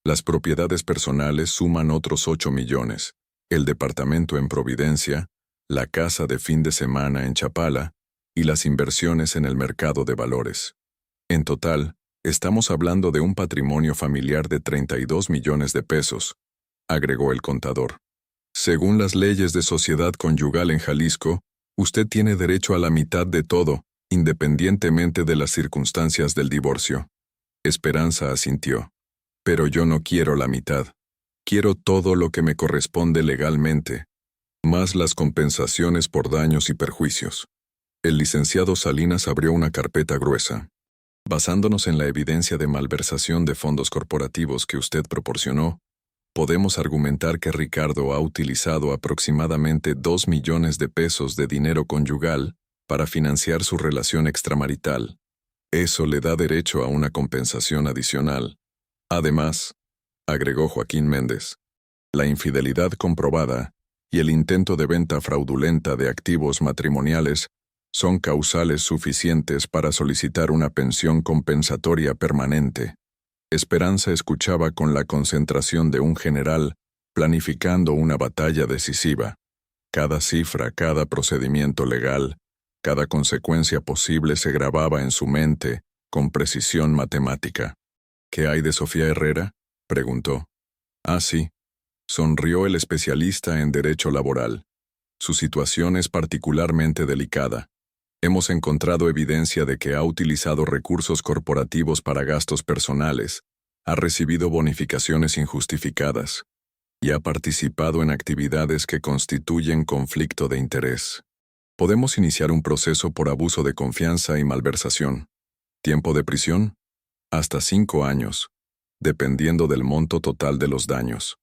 Las propiedades personales suman otros 8 millones, el departamento en Providencia, la casa de fin de semana en Chapala y las inversiones en el mercado de valores. En total, estamos hablando de un patrimonio familiar de 32 millones de pesos, agregó el contador. Según las leyes de sociedad conyugal en Jalisco, usted tiene derecho a la mitad de todo, independientemente de las circunstancias del divorcio. Esperanza asintió. Pero yo no quiero la mitad. Quiero todo lo que me corresponde legalmente, más las compensaciones por daños y perjuicios. El licenciado Salinas abrió una carpeta gruesa. Basándonos en la evidencia de malversación de fondos corporativos que usted proporcionó, podemos argumentar que Ricardo ha utilizado aproximadamente 2 millones de pesos de dinero conyugal para financiar su relación extramarital. Eso le da derecho a una compensación adicional. Además, agregó Joaquín Méndez, la infidelidad comprobada y el intento de venta fraudulenta de activos matrimoniales son causales suficientes para solicitar una pensión compensatoria permanente. Esperanza escuchaba con la concentración de un general planificando una batalla decisiva. Cada cifra, cada procedimiento legal, cada consecuencia posible se grababa en su mente con precisión matemática. ¿Qué hay de Sofía Herrera?, preguntó. Ah, sí, sonrió el especialista en derecho laboral. Su situación es particularmente delicada. Hemos encontrado evidencia de que ha utilizado recursos corporativos para gastos personales, ha recibido bonificaciones injustificadas y ha participado en actividades que constituyen conflicto de interés. Podemos iniciar un proceso por abuso de confianza y malversación. ¿Tiempo de prisión? Hasta 5 años, dependiendo del monto total de los daños.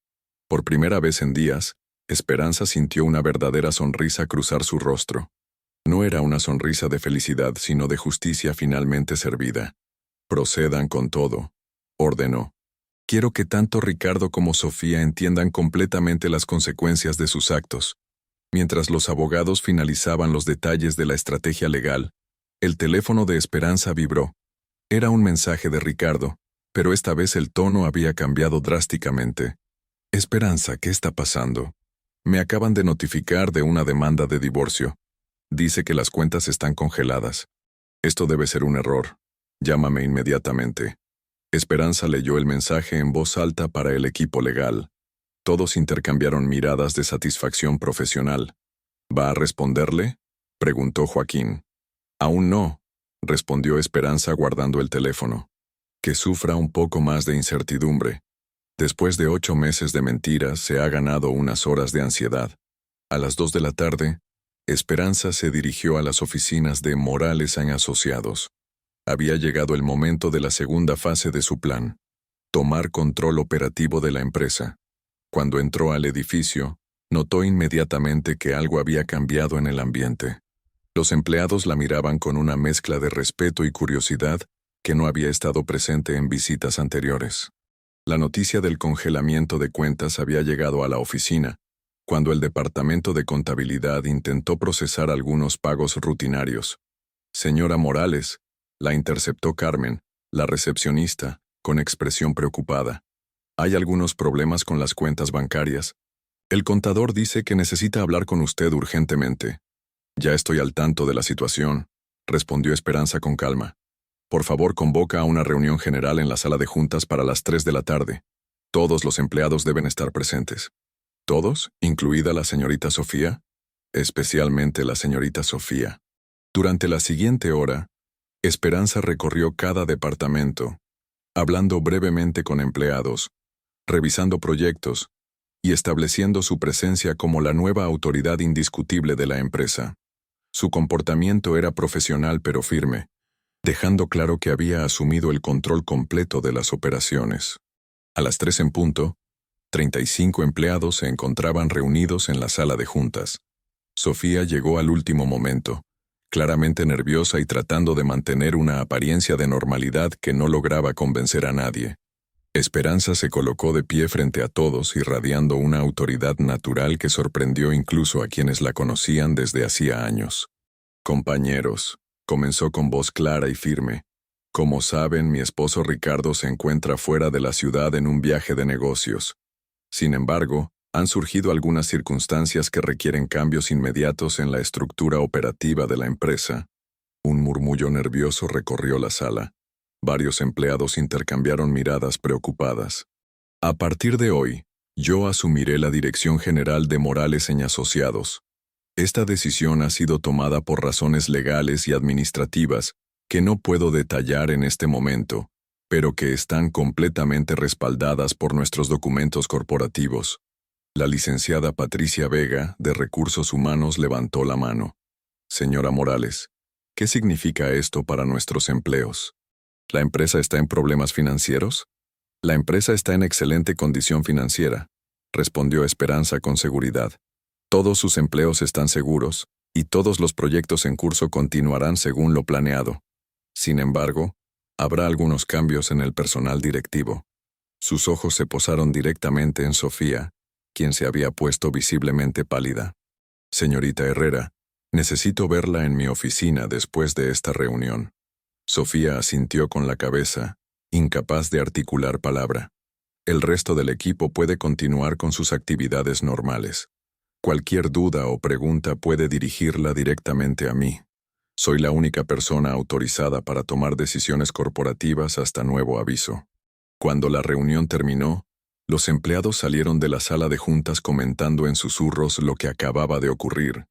Por primera vez en días, Esperanza sintió una verdadera sonrisa cruzar su rostro. No era una sonrisa de felicidad, sino de justicia finalmente servida. Procedan con todo, ordenó. Quiero que tanto Ricardo como Sofía entiendan completamente las consecuencias de sus actos. Mientras los abogados finalizaban los detalles de la estrategia legal, el teléfono de Esperanza vibró. Era un mensaje de Ricardo, pero esta vez el tono había cambiado drásticamente. Esperanza, ¿qué está pasando? Me acaban de notificar de una demanda de divorcio. Dice que las cuentas están congeladas. Esto debe ser un error. Llámame inmediatamente. Esperanza leyó el mensaje en voz alta para el equipo legal. Todos intercambiaron miradas de satisfacción profesional. ¿Va a responderle?, preguntó Joaquín. Aún no, respondió Esperanza guardando el teléfono. Que sufra un poco más de incertidumbre. Después de 8 meses de mentiras, se ha ganado unas horas de ansiedad. A las 2 de la tarde, Esperanza se dirigió a las oficinas de Morales & Asociados. Había llegado el momento de la segunda fase de su plan: tomar control operativo de la empresa. Cuando entró al edificio, notó inmediatamente que algo había cambiado en el ambiente. Los empleados la miraban con una mezcla de respeto y curiosidad que no había estado presente en visitas anteriores. La noticia del congelamiento de cuentas había llegado a la oficina, cuando el departamento de contabilidad intentó procesar algunos pagos rutinarios. «Señora Morales», la interceptó Carmen, la recepcionista, con expresión preocupada. «Hay algunos problemas con las cuentas bancarias. El contador dice que necesita hablar con usted urgentemente». «Ya estoy al tanto de la situación», respondió Esperanza con calma. «Por favor, convoca a una reunión general en la sala de juntas para las 3 de la tarde. Todos los empleados deben estar presentes». «¿Todos, incluida la señorita Sofía?» «Especialmente la señorita Sofía». Durante la siguiente hora, Esperanza recorrió cada departamento, hablando brevemente con empleados, revisando proyectos y estableciendo su presencia como la nueva autoridad indiscutible de la empresa. Su comportamiento era profesional pero firme, dejando claro que había asumido el control completo de las operaciones. A las 3 en punto, 35 empleados se encontraban reunidos en la sala de juntas. Sofía llegó al último momento, claramente nerviosa y tratando de mantener una apariencia de normalidad que no lograba convencer a nadie. Esperanza se colocó de pie frente a todos, irradiando una autoridad natural que sorprendió incluso a quienes la conocían desde hacía años. «Compañeros», comenzó con voz clara y firme, «como saben, mi esposo Ricardo se encuentra fuera de la ciudad en un viaje de negocios. Sin embargo, han surgido algunas circunstancias que requieren cambios inmediatos en la estructura operativa de la empresa». Un murmullo nervioso recorrió la sala. Varios empleados intercambiaron miradas preocupadas. «A partir de hoy, yo asumiré la dirección general de Morales & Asociados. Esta decisión ha sido tomada por razones legales y administrativas que no puedo detallar en este momento, pero que están completamente respaldadas por nuestros documentos corporativos». La licenciada Patricia Vega, de Recursos Humanos, levantó la mano. «Señora Morales, ¿qué significa esto para nuestros empleos? ¿La empresa está en problemas financieros?» «La empresa está en excelente condición financiera», respondió Esperanza con seguridad. «Todos sus empleos están seguros, y todos los proyectos en curso continuarán según lo planeado. Sin embargo, habrá algunos cambios en el personal directivo». Sus ojos se posaron directamente en Sofía, quien se había puesto visiblemente pálida. «Señorita Herrera, necesito verla en mi oficina después de esta reunión». Sofía asintió con la cabeza, incapaz de articular palabra. «El resto del equipo puede continuar con sus actividades normales. Cualquier duda o pregunta puede dirigirla directamente a mí. Soy la única persona autorizada para tomar decisiones corporativas hasta nuevo aviso». Cuando la reunión terminó, los empleados salieron de la sala de juntas comentando en susurros lo que acababa de ocurrir.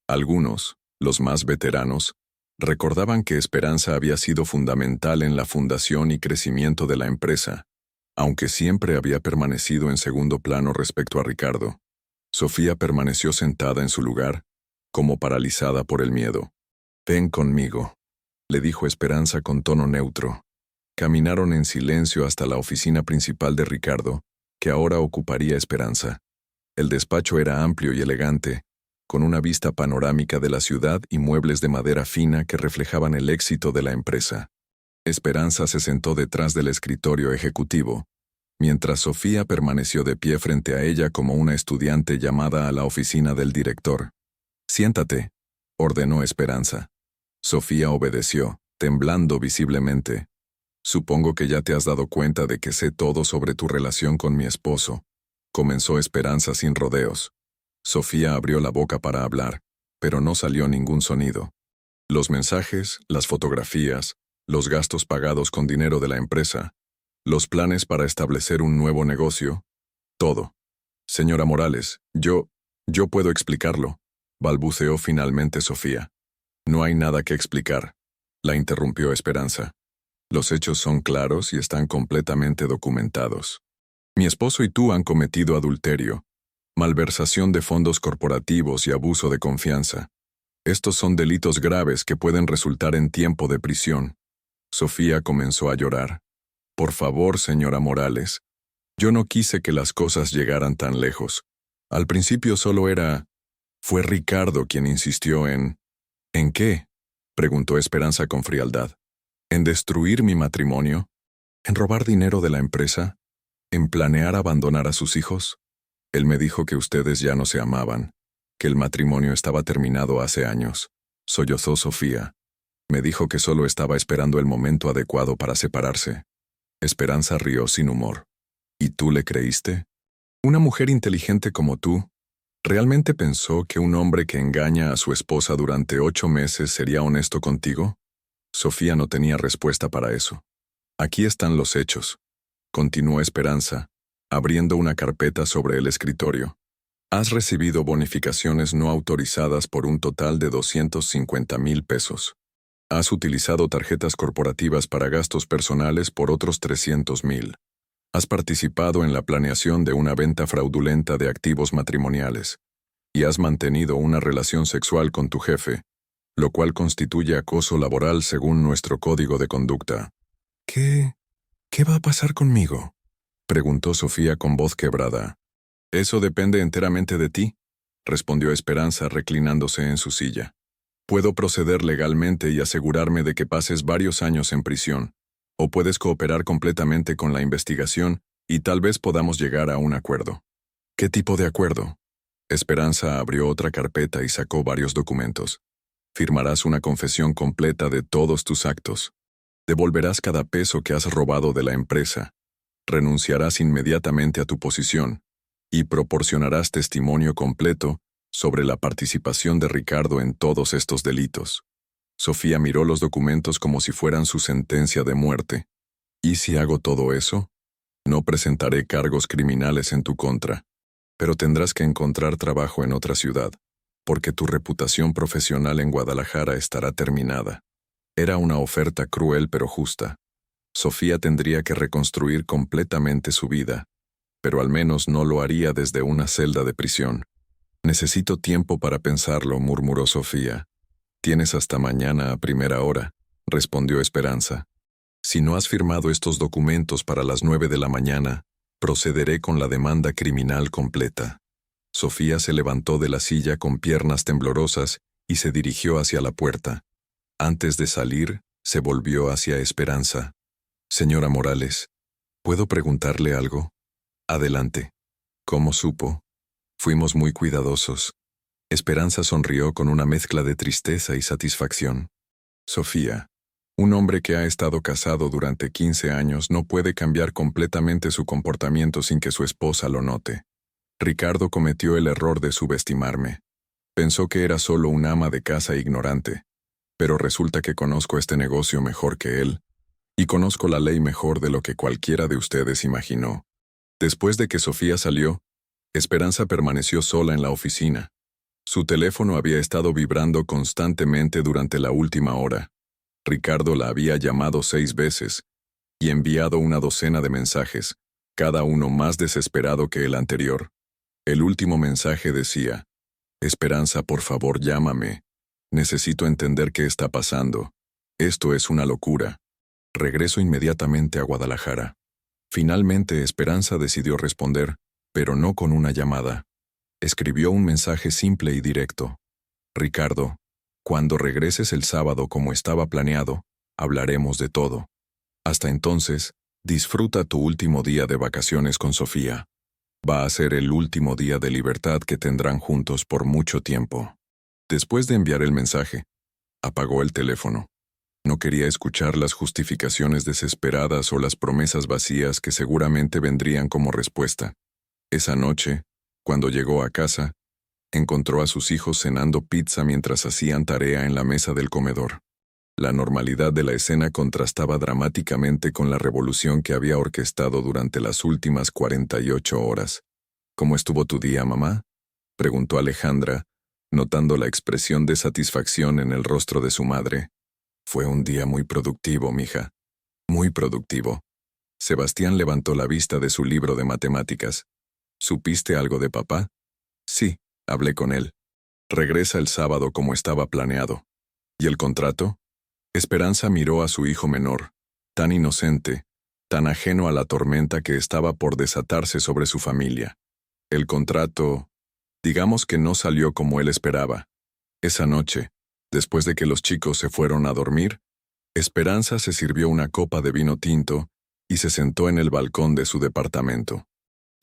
Algunos, los más veteranos, recordaban que Esperanza había sido fundamental en la fundación y crecimiento de la empresa, aunque siempre había permanecido en segundo plano respecto a Ricardo. Sofía permaneció sentada en su lugar, como paralizada por el miedo. «Ven conmigo», le dijo Esperanza con tono neutro. Caminaron en silencio hasta la oficina principal de Ricardo, que ahora ocuparía Esperanza. El despacho era amplio y elegante, con una vista panorámica de la ciudad y muebles de madera fina que reflejaban el éxito de la empresa. Esperanza se sentó detrás del escritorio ejecutivo, mientras Sofía permaneció de pie frente a ella como una estudiante llamada a la oficina del director. «Siéntate», ordenó Esperanza. Sofía obedeció, temblando visiblemente. «Supongo que ya te has dado cuenta de que sé todo sobre tu relación con mi esposo», comenzó Esperanza sin rodeos. Sofía abrió la boca para hablar, pero no salió ningún sonido. Los mensajes, las fotografías, los gastos pagados con dinero de la empresa, los planes para establecer un nuevo negocio, todo. «Señora Morales, yo puedo explicarlo», balbuceó finalmente Sofía. «No hay nada que explicar», la interrumpió Esperanza. «Los hechos son claros y están completamente documentados». Mi esposo y tú han cometido adulterio, malversación de fondos corporativos y abuso de confianza. Estos son delitos graves que pueden resultar en tiempo de prisión. Sofía comenzó a llorar. Por favor, señora Morales. Yo no quise que las cosas llegaran tan lejos. Al principio solo era... Fue Ricardo quien insistió en... ¿En qué? Preguntó Esperanza con frialdad. ¿En destruir mi matrimonio? ¿En robar dinero de la empresa? ¿En planear abandonar a sus hijos? Él me dijo que ustedes ya no se amaban, que el matrimonio estaba terminado hace años. Sollozó Sofía. Me dijo que solo estaba esperando el momento adecuado para separarse. Esperanza rió sin humor. ¿Y tú le creíste? Una mujer inteligente como tú, ¿realmente pensó que un hombre que engaña a su esposa durante 8 meses sería honesto contigo? Sofía no tenía respuesta para eso. Aquí están los hechos, continuó Esperanza, abriendo una carpeta sobre el escritorio. Has recibido bonificaciones no autorizadas por un total de 250,000 pesos. Has utilizado tarjetas corporativas para gastos personales por otros 300,000. Has participado en la planeación de una venta fraudulenta de activos matrimoniales. Y has mantenido una relación sexual con tu jefe, lo cual constituye acoso laboral según nuestro código de conducta. ¿Qué va a pasar conmigo? Preguntó Sofía con voz quebrada. Eso depende enteramente de ti, respondió Esperanza reclinándose en su silla. Puedo proceder legalmente y asegurarme de que pases varios años en prisión, o puedes cooperar completamente con la investigación y tal vez podamos llegar a un acuerdo. ¿Qué tipo de acuerdo? Esperanza abrió otra carpeta y sacó varios documentos. Firmarás una confesión completa de todos tus actos. Devolverás cada peso que has robado de la empresa. Renunciarás inmediatamente a tu posición y proporcionarás testimonio completo sobre la participación de Ricardo en todos estos delitos. Sofía miró los documentos como si fueran su sentencia de muerte. ¿Y si hago todo eso? No presentaré cargos criminales en tu contra, pero tendrás que encontrar trabajo en otra ciudad, porque tu reputación profesional en Guadalajara estará terminada. Era una oferta cruel pero justa. Sofía tendría que reconstruir completamente su vida, pero al menos no lo haría desde una celda de prisión. Necesito tiempo para pensarlo, murmuró Sofía. Tienes hasta mañana a primera hora, respondió Esperanza. Si no has firmado estos documentos para las 9 de la mañana, procederé con la demanda criminal completa. Sofía se levantó de la silla con piernas temblorosas y se dirigió hacia la puerta. Antes de salir, se volvió hacia Esperanza. Señora Morales, ¿puedo preguntarle algo? Adelante. ¿Cómo supo? Fuimos muy cuidadosos. Esperanza sonrió con una mezcla de tristeza y satisfacción. Sofía, un hombre que ha estado casado durante 15 años no puede cambiar completamente su comportamiento sin que su esposa lo note. Ricardo cometió el error de subestimarme. Pensó que era solo un ama de casa ignorante, pero resulta que conozco este negocio mejor que él, y conozco la ley mejor de lo que cualquiera de ustedes imaginó. Después de que Sofía salió, Esperanza permaneció sola en la oficina. Su teléfono había estado vibrando constantemente durante la última hora. Ricardo la había llamado 6 veces y enviado una docena de mensajes, cada uno más desesperado que el anterior. El último mensaje decía: Esperanza, por favor, llámame. Necesito entender qué está pasando. Esto es una locura. Regreso inmediatamente a Guadalajara. Finalmente Esperanza decidió responder, pero no con una llamada. Escribió un mensaje simple y directo. Ricardo, cuando regreses el sábado como estaba planeado, hablaremos de todo. Hasta entonces, disfruta tu último día de vacaciones con Sofía. Va a ser el último día de libertad que tendrán juntos por mucho tiempo. Después de enviar el mensaje, apagó el teléfono. No quería escuchar las justificaciones desesperadas o las promesas vacías que seguramente vendrían como respuesta. Esa noche, cuando llegó a casa, encontró a sus hijos cenando pizza mientras hacían tarea en la mesa del comedor. La normalidad de la escena contrastaba dramáticamente con la revolución que había orquestado durante las últimas 48 horas. ¿Cómo estuvo tu día, mamá?, preguntó Alejandra, notando la expresión de satisfacción en el rostro de su madre. Fue un día muy productivo, mija. Muy productivo. Sebastián levantó la vista de su libro de matemáticas. ¿Supiste algo de papá? Sí, hablé con él. Regresa el sábado como estaba planeado. ¿Y el contrato? Esperanza miró a su hijo menor, tan inocente, tan ajeno a la tormenta que estaba por desatarse sobre su familia. El contrato, digamos que no salió como él esperaba. Esa noche, después de que los chicos se fueron a dormir, Esperanza se sirvió una copa de vino tinto y se sentó en el balcón de su departamento.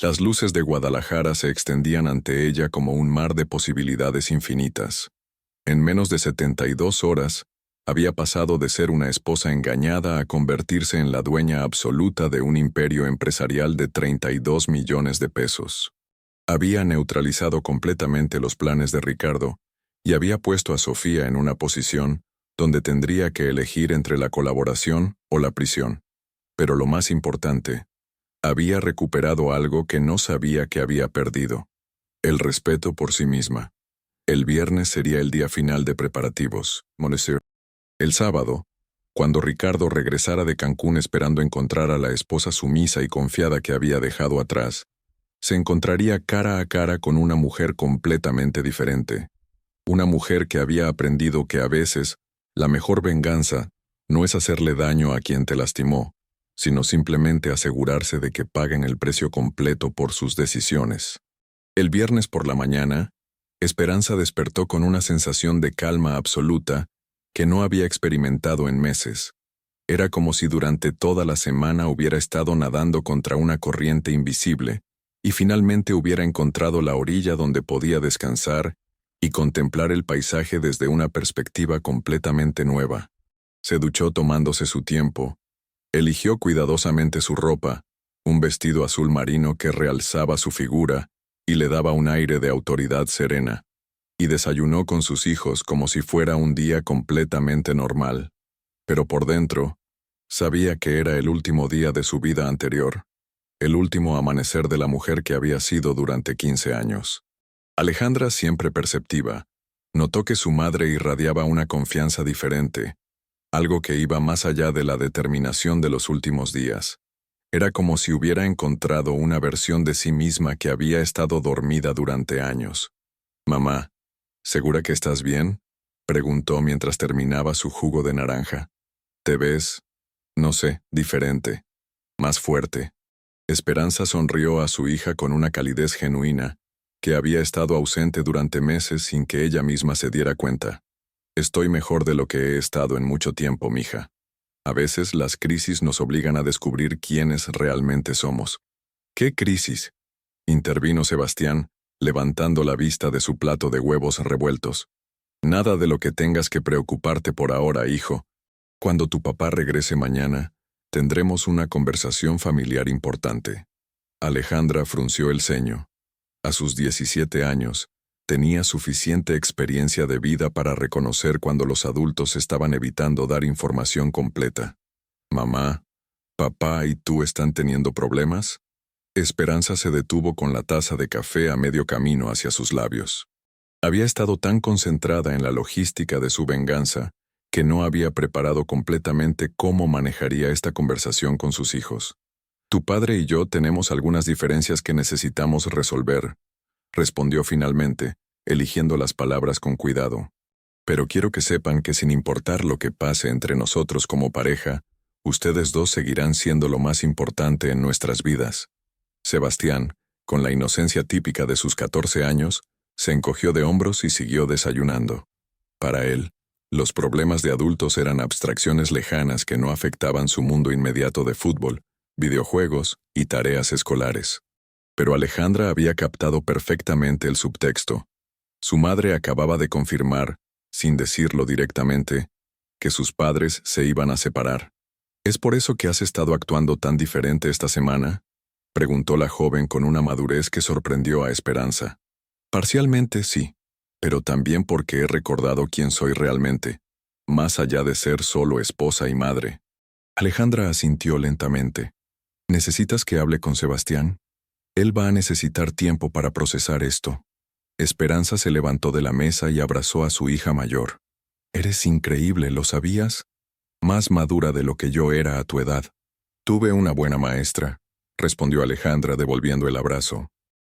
Las luces de Guadalajara se extendían ante ella como un mar de posibilidades infinitas. En menos de 72 horas, había pasado de ser una esposa engañada a convertirse en la dueña absoluta de un imperio empresarial de 32 millones de pesos. Había neutralizado completamente los planes de Ricardo y había puesto a Sofía en una posición donde tendría que elegir entre la colaboración o la prisión. Pero lo más importante, había recuperado algo que no sabía que había perdido: el respeto por sí misma. El viernes sería el día final de preparativos, Monesir. El sábado, cuando Ricardo regresara de Cancún esperando encontrar a la esposa sumisa y confiada que había dejado atrás, se encontraría cara a cara con una mujer completamente diferente. Una mujer que había aprendido que a veces la mejor venganza no es hacerle daño a quien te lastimó, sino simplemente asegurarse de que paguen el precio completo por sus decisiones. El viernes por la mañana, Esperanza despertó con una sensación de calma absoluta que no había experimentado en meses. Era como si durante toda la semana hubiera estado nadando contra una corriente invisible y finalmente hubiera encontrado la orilla donde podía descansar y contemplar el paisaje desde una perspectiva completamente nueva. Se duchó tomándose su tiempo. Eligió cuidadosamente su ropa, un vestido azul marino que realzaba su figura y le daba un aire de autoridad serena, y desayunó con sus hijos como si fuera un día completamente normal. Pero por dentro, sabía que era el último día de su vida anterior, el último amanecer de la mujer que había sido durante 15 años. Alejandra, siempre perceptiva, notó que su madre irradiaba una confianza diferente, algo que iba más allá de la determinación de los últimos días. Era como si hubiera encontrado una versión de sí misma que había estado dormida durante años. «Mamá, ¿segura que estás bien?», preguntó mientras terminaba su jugo de naranja. «Te ves, no sé, diferente, más fuerte». Esperanza sonrió a su hija con una calidez genuina, que había estado ausente durante meses sin que ella misma se diera cuenta. «Estoy mejor de lo que he estado en mucho tiempo, mija. A veces las crisis nos obligan a descubrir quiénes realmente somos». «¿Qué crisis?», intervino Sebastián, levantando la vista de su plato de huevos revueltos. «Nada de lo que tengas que preocuparte por ahora, hijo. Cuando tu papá regrese mañana, tendremos una conversación familiar importante». Alejandra frunció el ceño. A sus 17 años, tenía suficiente experiencia de vida para reconocer cuando los adultos estaban evitando dar información completa. «Mamá, papá y tú están teniendo problemas». Esperanza se detuvo con la taza de café a medio camino hacia sus labios. Había estado tan concentrada en la logística de su venganza que no había preparado completamente cómo manejaría esta conversación con sus hijos. «Tu padre y yo tenemos algunas diferencias que necesitamos resolver», respondió finalmente, eligiendo las palabras con cuidado. «Pero quiero que sepan que sin importar lo que pase entre nosotros como pareja, ustedes dos seguirán siendo lo más importante en nuestras vidas». Sebastián, con la inocencia típica de sus 14 años, se encogió de hombros y siguió desayunando. Para él, los problemas de adultos eran abstracciones lejanas que no afectaban su mundo inmediato de fútbol, videojuegos y tareas escolares. Pero Alejandra había captado perfectamente el subtexto. Su madre acababa de confirmar, sin decirlo directamente, que sus padres se iban a separar. «¿Es por eso que has estado actuando tan diferente esta semana?», preguntó la joven con una madurez que sorprendió a Esperanza. «Parcialmente sí, pero también porque he recordado quién soy realmente, más allá de ser solo esposa y madre». Alejandra asintió lentamente. «¿Necesitas que hable con Sebastián? Él va a necesitar tiempo para procesar esto». Esperanza se levantó de la mesa y abrazó a su hija mayor. «Eres increíble, ¿lo sabías? Más madura de lo que yo era a tu edad». Tuve una buena maestra, respondió Alejandra devolviendo el abrazo.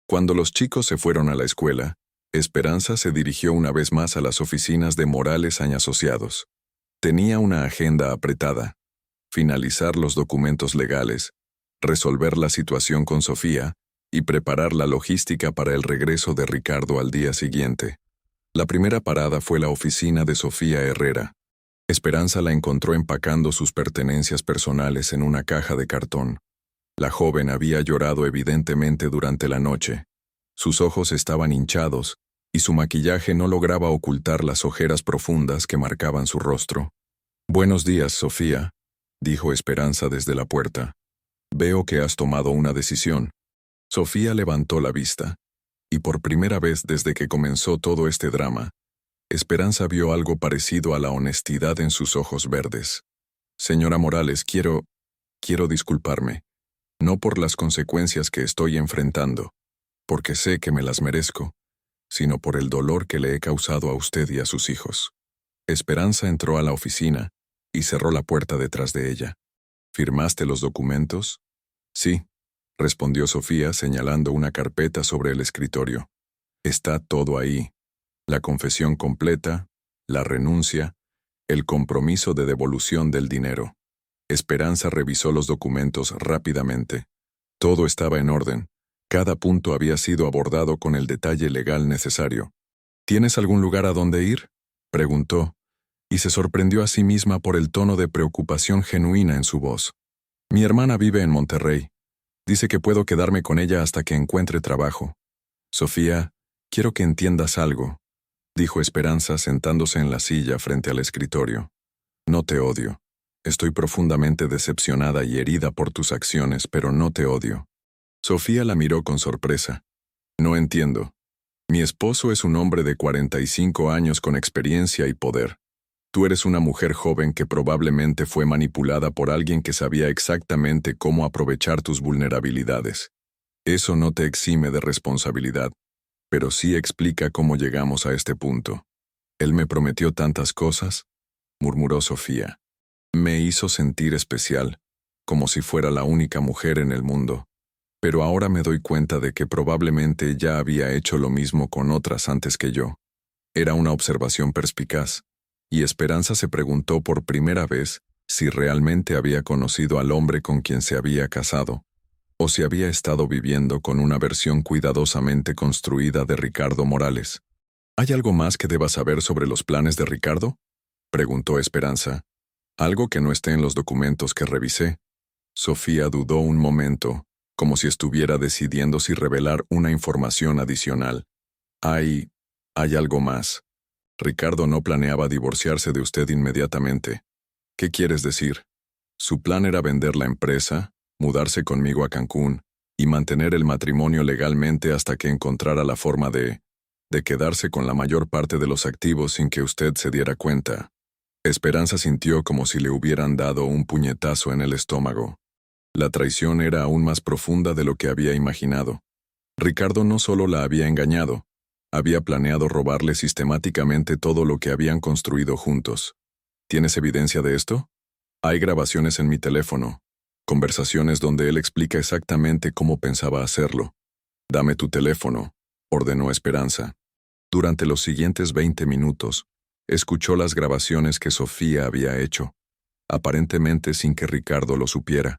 Cuando los chicos se fueron a la escuela, Esperanza se dirigió una vez más a las oficinas de Morales Asociados. Tenía una agenda apretada: finalizar los documentos legales, resolver la situación con Sofía y preparar la logística para el regreso de Ricardo al día siguiente. La primera parada fue la oficina de Sofía Herrera. Esperanza la encontró empacando sus pertenencias personales en una caja de cartón. La joven había llorado evidentemente durante la noche. Sus ojos estaban hinchados y su maquillaje no lograba ocultar las ojeras profundas que marcaban su rostro. «Buenos días, Sofía», dijo Esperanza desde la puerta. «Veo que has tomado una decisión». Sofía levantó la vista, y por primera vez desde que comenzó todo este drama, Esperanza vio algo parecido a la honestidad en sus ojos verdes. «Señora Morales, quiero disculparme, no por las consecuencias que estoy enfrentando, porque sé que me las merezco, sino por el dolor que le he causado a usted y a sus hijos». Esperanza entró a la oficina y cerró la puerta detrás de ella. «¿Firmaste los documentos?» «Sí», respondió Sofía señalando una carpeta sobre el escritorio. «Está todo ahí. La confesión completa, la renuncia, el compromiso de devolución del dinero». Esperanza revisó los documentos rápidamente. Todo estaba en orden. Cada punto había sido abordado con el detalle legal necesario. «¿Tienes algún lugar a donde ir?», preguntó, y se sorprendió a sí misma por el tono de preocupación genuina en su voz. «Mi hermana vive en Monterrey. Dice que puedo quedarme con ella hasta que encuentre trabajo». «Sofía, quiero que entiendas algo», dijo Esperanza sentándose en la silla frente al escritorio. «No te odio. Estoy profundamente decepcionada y herida por tus acciones, pero no te odio». Sofía la miró con sorpresa. «No entiendo. Mi esposo es un hombre de 45 años con experiencia y poder. Tú eres una mujer joven que probablemente fue manipulada por alguien que sabía exactamente cómo aprovechar tus vulnerabilidades. Eso no te exime de responsabilidad, pero sí explica cómo llegamos a este punto». «Él me prometió tantas cosas», murmuró Sofía. «Me hizo sentir especial, como si fuera la única mujer en el mundo. Pero ahora me doy cuenta de que probablemente ya había hecho lo mismo con otras antes que yo». Era una observación perspicaz, y Esperanza se preguntó por primera vez si realmente había conocido al hombre con quien se había casado, o si había estado viviendo con una versión cuidadosamente construida de Ricardo Morales. «¿Hay algo más que deba saber sobre los planes de Ricardo?», preguntó Esperanza. «¿Algo que no esté en los documentos que revisé?». Sofía dudó un momento, como si estuviera decidiendo si revelar una información adicional. Hay algo más. Ricardo no planeaba divorciarse de usted inmediatamente». «¿Qué quieres decir?». «Su plan era vender la empresa, mudarse conmigo a Cancún y mantener el matrimonio legalmente hasta que encontrara la forma de quedarse con la mayor parte de los activos sin que usted se diera cuenta». Esperanza sintió como si le hubieran dado un puñetazo en el estómago. La traición era aún más profunda de lo que había imaginado. Ricardo no solo la había engañado, había planeado robarle sistemáticamente todo lo que habían construido juntos. «¿Tienes evidencia de esto?». «Hay grabaciones en mi teléfono, conversaciones donde él explica exactamente cómo pensaba hacerlo». «Dame tu teléfono», ordenó Esperanza. Durante los siguientes 20 minutos, escuchó las grabaciones que Sofía había hecho, aparentemente sin que Ricardo lo supiera.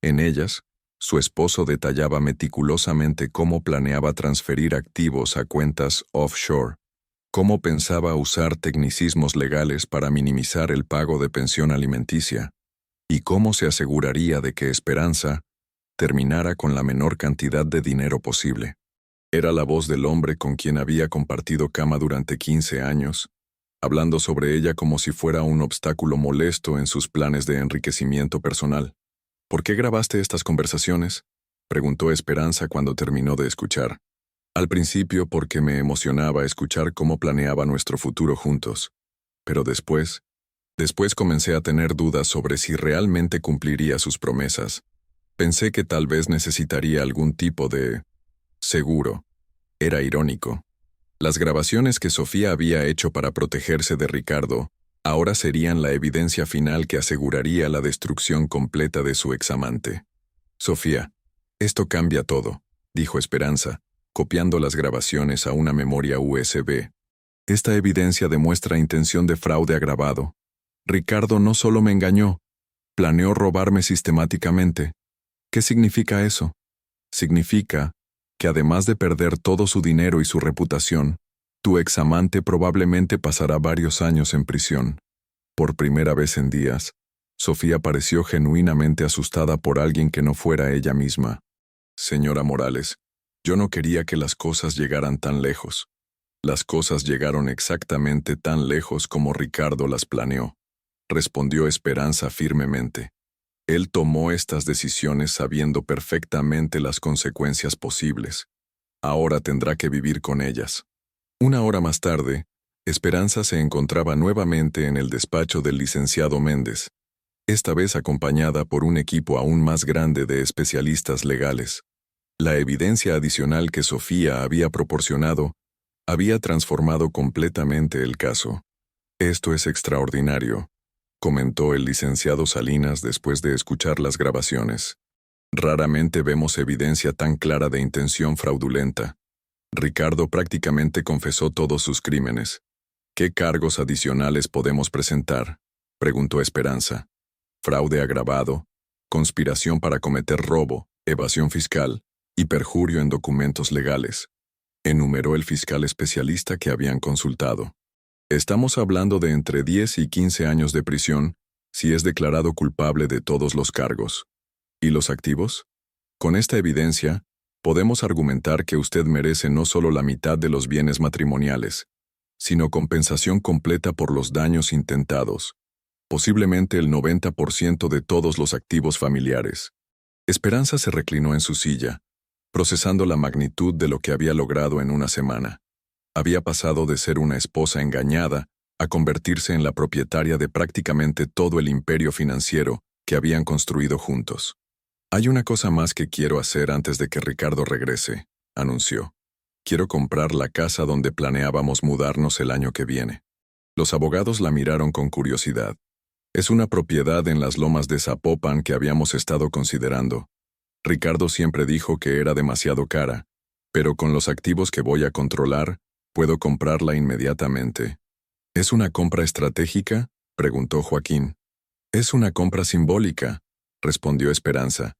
En ellas, su esposo detallaba meticulosamente cómo planeaba transferir activos a cuentas offshore, cómo pensaba usar tecnicismos legales para minimizar el pago de pensión alimenticia, y cómo se aseguraría de que Esperanza terminara con la menor cantidad de dinero posible. Era la voz del hombre con quien había compartido cama durante 15 años, hablando sobre ella como si fuera un obstáculo molesto en sus planes de enriquecimiento personal. «¿Por qué grabaste estas conversaciones?», preguntó Esperanza cuando terminó de escuchar. «Al principio porque me emocionaba escuchar cómo planeaba nuestro futuro juntos. Pero después comencé a tener dudas sobre si realmente cumpliría sus promesas. Pensé que tal vez necesitaría algún tipo de seguro». Era irónico. Las grabaciones que Sofía había hecho para protegerse de Ricardo Ahora serían la evidencia final que aseguraría la destrucción completa de su examante. Sofía, esto cambia todo, dijo Esperanza, copiando las grabaciones a una memoria USB. Esta evidencia demuestra intención de fraude agravado. Ricardo no solo me engañó, planeó robarme sistemáticamente. ¿Qué significa eso? Significa que además de perder todo su dinero y su reputación, tu examante probablemente pasará varios años en prisión. Por primera vez en días, Sofía pareció genuinamente asustada por alguien que no fuera ella misma. Señora Morales, yo no quería que las cosas llegaran tan lejos. Las cosas llegaron exactamente tan lejos como Ricardo las planeó, respondió Esperanza firmemente. Él tomó estas decisiones sabiendo perfectamente las consecuencias posibles. Ahora tendrá que vivir con ellas. Una hora más tarde, Esperanza se encontraba nuevamente en el despacho del licenciado Méndez, esta vez acompañada por un equipo aún más grande de especialistas legales. La evidencia adicional que Sofía había proporcionado había transformado completamente el caso. Esto es extraordinario, comentó el licenciado Salinas después de escuchar las grabaciones. Raramente vemos evidencia tan clara de intención fraudulenta. Ricardo prácticamente confesó todos sus crímenes. ¿Qué cargos adicionales podemos presentar?, preguntó Esperanza. Fraude agravado, conspiración para cometer robo, evasión fiscal y perjurio en documentos legales, enumeró el fiscal especialista que habían consultado. Estamos hablando de entre 10 y 15 años de prisión si es declarado culpable de todos los cargos. ¿Y los activos? Con esta evidencia, podemos argumentar que usted merece no solo la mitad de los bienes matrimoniales, sino compensación completa por los daños intentados, posiblemente el 90% de todos los activos familiares. Esperanza se reclinó en su silla, procesando la magnitud de lo que había logrado en una semana. Había pasado de ser una esposa engañada a convertirse en la propietaria de prácticamente todo el imperio financiero que habían construido juntos. Hay una cosa más que quiero hacer antes de que Ricardo regrese, anunció. Quiero comprar la casa donde planeábamos mudarnos el año que viene. Los abogados la miraron con curiosidad. Es una propiedad en las lomas de Zapopan que habíamos estado considerando. Ricardo siempre dijo que era demasiado cara, pero con los activos que voy a controlar, puedo comprarla inmediatamente. ¿Es una compra estratégica?, preguntó Joaquín. Es una compra simbólica, respondió Esperanza.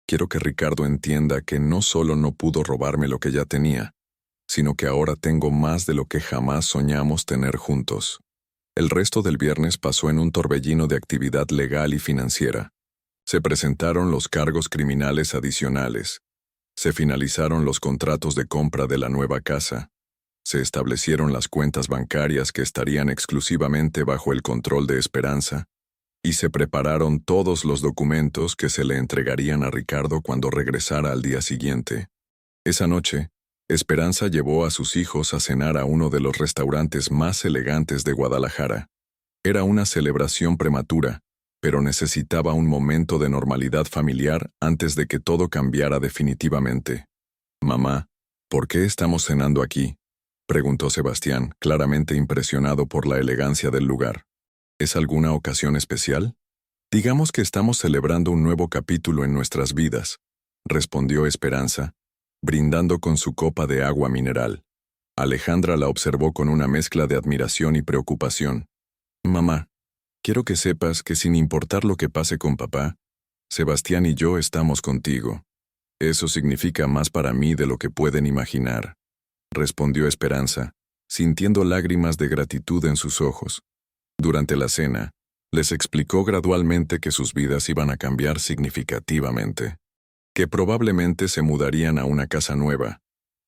Quiero que Ricardo entienda que no solo no pudo robarme lo que ya tenía, sino que ahora tengo más de lo que jamás soñamos tener juntos. El resto del viernes pasó en un torbellino de actividad legal y financiera. Se presentaron los cargos criminales adicionales. Se finalizaron los contratos de compra de la nueva casa. Se establecieron las cuentas bancarias que estarían exclusivamente bajo el control de Esperanza, y se prepararon todos los documentos que se le entregarían a Ricardo cuando regresara al día siguiente. Esa noche, Esperanza llevó a sus hijos a cenar a uno de los restaurantes más elegantes de Guadalajara. Era una celebración prematura, pero necesitaba un momento de normalidad familiar antes de que todo cambiara definitivamente. «Mamá, ¿por qué estamos cenando aquí?», preguntó Sebastián, claramente impresionado por la elegancia del lugar. ¿Es alguna ocasión especial? Digamos que estamos celebrando un nuevo capítulo en nuestras vidas, respondió Esperanza, brindando con su copa de agua mineral. Alejandra la observó con una mezcla de admiración y preocupación. «Mamá, quiero que sepas que sin importar lo que pase con papá, Sebastián y yo estamos contigo. Eso significa más para mí de lo que pueden imaginar», respondió Esperanza, sintiendo lágrimas de gratitud en sus ojos. Durante la cena, les explicó gradualmente que sus vidas iban a cambiar significativamente, que probablemente se mudarían a una casa nueva,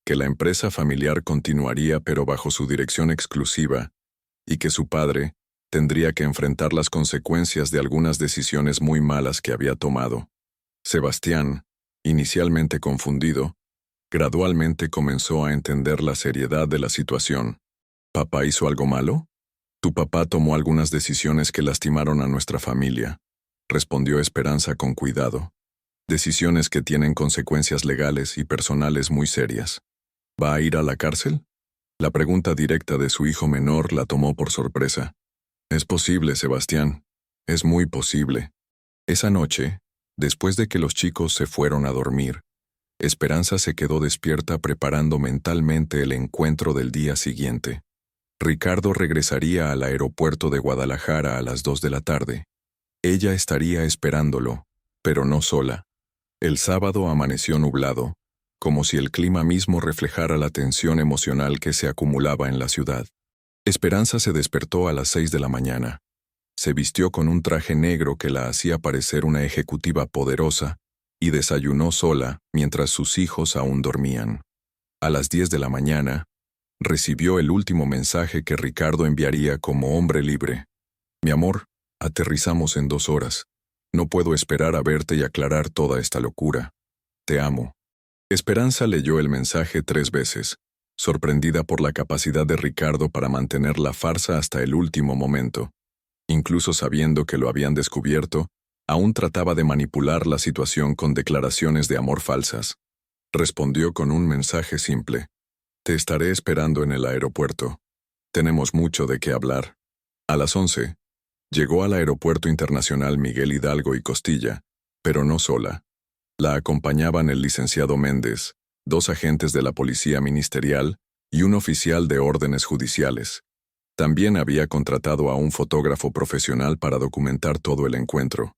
que la empresa familiar continuaría pero bajo su dirección exclusiva, y que su padre tendría que enfrentar las consecuencias de algunas decisiones muy malas que había tomado. Sebastián, inicialmente confundido, gradualmente comenzó a entender la seriedad de la situación. ¿Papá hizo algo malo? Tu papá tomó algunas decisiones que lastimaron a nuestra familia, respondió Esperanza con cuidado. Decisiones que tienen consecuencias legales y personales muy serias. ¿Va a ir a la cárcel? La pregunta directa de su hijo menor la tomó por sorpresa. Es posible, Sebastián. Es muy posible. Esa noche, después de que los chicos se fueron a dormir, Esperanza se quedó despierta preparando mentalmente el encuentro del día siguiente. Ricardo regresaría al aeropuerto de Guadalajara a las 2 de la tarde. Ella estaría esperándolo, pero no sola. El sábado amaneció nublado, como si el clima mismo reflejara la tensión emocional que se acumulaba en la ciudad. Esperanza se despertó a las 6 de la mañana. Se vistió con un traje negro que la hacía parecer una ejecutiva poderosa y desayunó sola mientras sus hijos aún dormían. A las 10 de la mañana, recibió el último mensaje que Ricardo enviaría como hombre libre. Mi amor, aterrizamos en 2 horas. No puedo esperar a verte y aclarar toda esta locura. Te amo. Esperanza leyó el mensaje 3 veces, sorprendida por la capacidad de Ricardo para mantener la farsa hasta el último momento. Incluso sabiendo que lo habían descubierto, aún trataba de manipular la situación con declaraciones de amor falsas. Respondió con un mensaje simple. Te estaré esperando en el aeropuerto. Tenemos mucho de qué hablar. A las 11, llegó al Aeropuerto Internacional Miguel Hidalgo y Costilla, pero no sola. La acompañaban el licenciado Méndez, 2 agentes de la Policía Ministerial y un oficial de órdenes judiciales. También había contratado a un fotógrafo profesional para documentar todo el encuentro.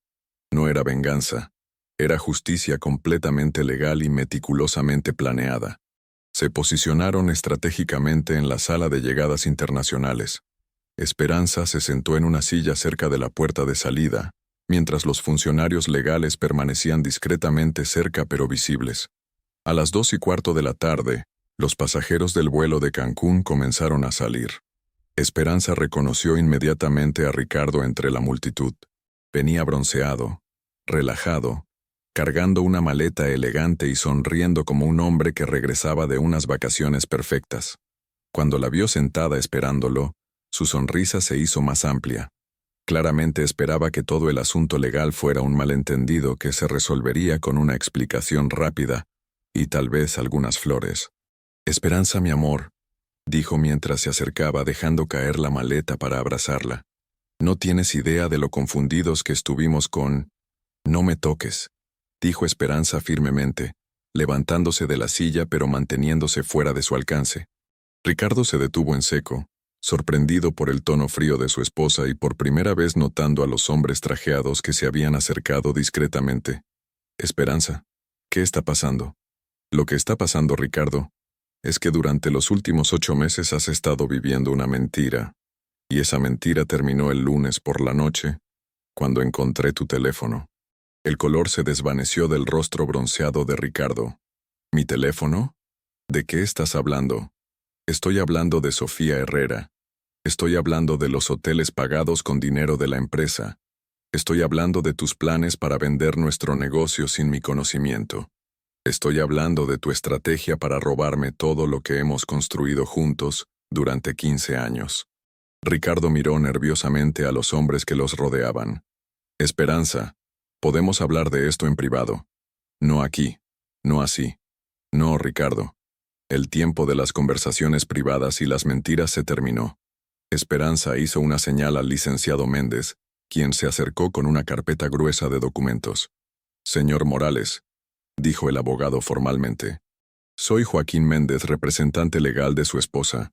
No era venganza, era justicia completamente legal y meticulosamente planeada. Se posicionaron estratégicamente en la sala de llegadas internacionales. Esperanza se sentó en una silla cerca de la puerta de salida, mientras los funcionarios legales permanecían discretamente cerca pero visibles. A las 2:15 de la tarde, los pasajeros del vuelo de Cancún comenzaron a salir. Esperanza reconoció inmediatamente a Ricardo entre la multitud. Venía bronceado, relajado, cargando una maleta elegante y sonriendo como un hombre que regresaba de unas vacaciones perfectas. Cuando la vio sentada esperándolo, su sonrisa se hizo más amplia. Claramente esperaba que todo el asunto legal fuera un malentendido que se resolvería con una explicación rápida y tal vez algunas flores. Esperanza, mi amor, dijo mientras se acercaba dejando caer la maleta para abrazarla. No tienes idea de lo confundidos que estuvimos con... No me toques, dijo Esperanza firmemente, levantándose de la silla pero manteniéndose fuera de su alcance. Ricardo se detuvo en seco, sorprendido por el tono frío de su esposa y por primera vez notando a los hombres trajeados que se habían acercado discretamente. Esperanza, ¿qué está pasando? Lo que está pasando, Ricardo, es que durante los últimos 8 meses has estado viviendo una mentira, y esa mentira terminó el lunes por la noche, cuando encontré tu teléfono. El color se desvaneció del rostro bronceado de Ricardo. ¿Mi teléfono? ¿De qué estás hablando? Estoy hablando de Sofía Herrera. Estoy hablando de los hoteles pagados con dinero de la empresa. Estoy hablando de tus planes para vender nuestro negocio sin mi conocimiento. Estoy hablando de tu estrategia para robarme todo lo que hemos construido juntos durante 15 años. Ricardo miró nerviosamente a los hombres que los rodeaban. Esperanza, podemos hablar de esto en privado. No aquí, no así. No, Ricardo. El tiempo de las conversaciones privadas y las mentiras se terminó. Esperanza hizo una señal al licenciado Méndez, quien se acercó con una carpeta gruesa de documentos. Señor Morales, dijo el abogado formalmente. Soy Joaquín Méndez, representante legal de su esposa.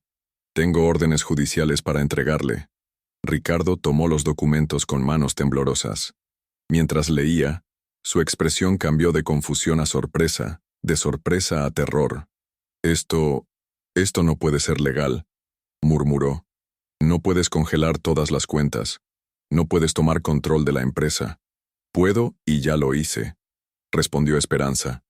Tengo órdenes judiciales para entregarle. Ricardo tomó los documentos con manos temblorosas. Mientras leía, su expresión cambió de confusión a sorpresa, de sorpresa a terror. Esto no puede ser legal, murmuró. No puedes congelar todas las cuentas. No puedes tomar control de la empresa. Puedo y ya lo hice, respondió Esperanza.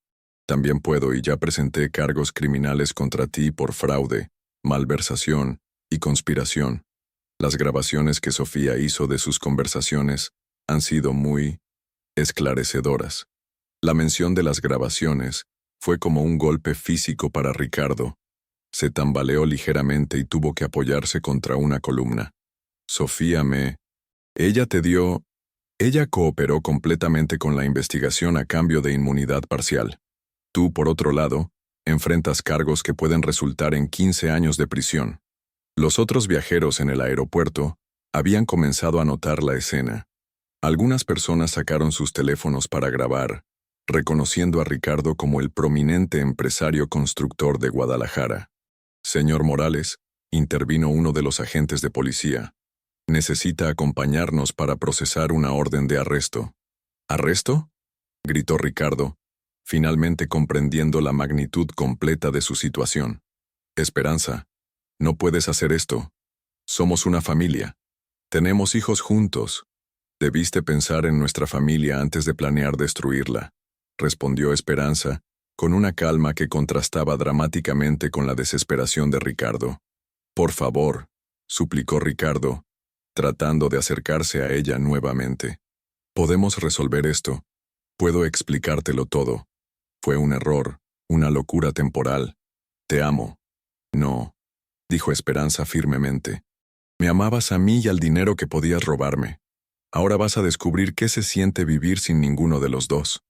También puedo y ya presenté cargos criminales contra ti por fraude, malversación y conspiración. Las grabaciones que Sofía hizo de sus conversaciones han sido muy esclarecedoras. La mención de las grabaciones fue como un golpe físico para Ricardo. Se tambaleó ligeramente y tuvo que apoyarse contra una columna. Sofía Ella cooperó completamente con la investigación a cambio de inmunidad parcial. Tú, por otro lado, enfrentas cargos que pueden resultar en 15 años de prisión. Los otros viajeros en el aeropuerto Habían comenzado a notar la escena. Algunas personas sacaron sus teléfonos para grabar, reconociendo a Ricardo como el prominente empresario constructor de Guadalajara. Señor Morales, intervino uno de los agentes de policía. Necesita acompañarnos para procesar una orden de arresto. ¿Arresto?, gritó Ricardo, finalmente comprendiendo la magnitud completa de su situación. Esperanza, no puedes hacer esto. Somos una familia. Tenemos hijos juntos. Debiste pensar en nuestra familia antes de planear destruirla, respondió Esperanza, con una calma que contrastaba dramáticamente con la desesperación de Ricardo. Por favor, suplicó Ricardo, tratando de acercarse a ella nuevamente. Podemos resolver esto. Puedo explicártelo todo. Fue un error, una locura temporal. Te amo. No, dijo Esperanza firmemente. Me amabas a mí y al dinero que podías robarme. Ahora vas a descubrir qué se siente vivir sin ninguno de los dos.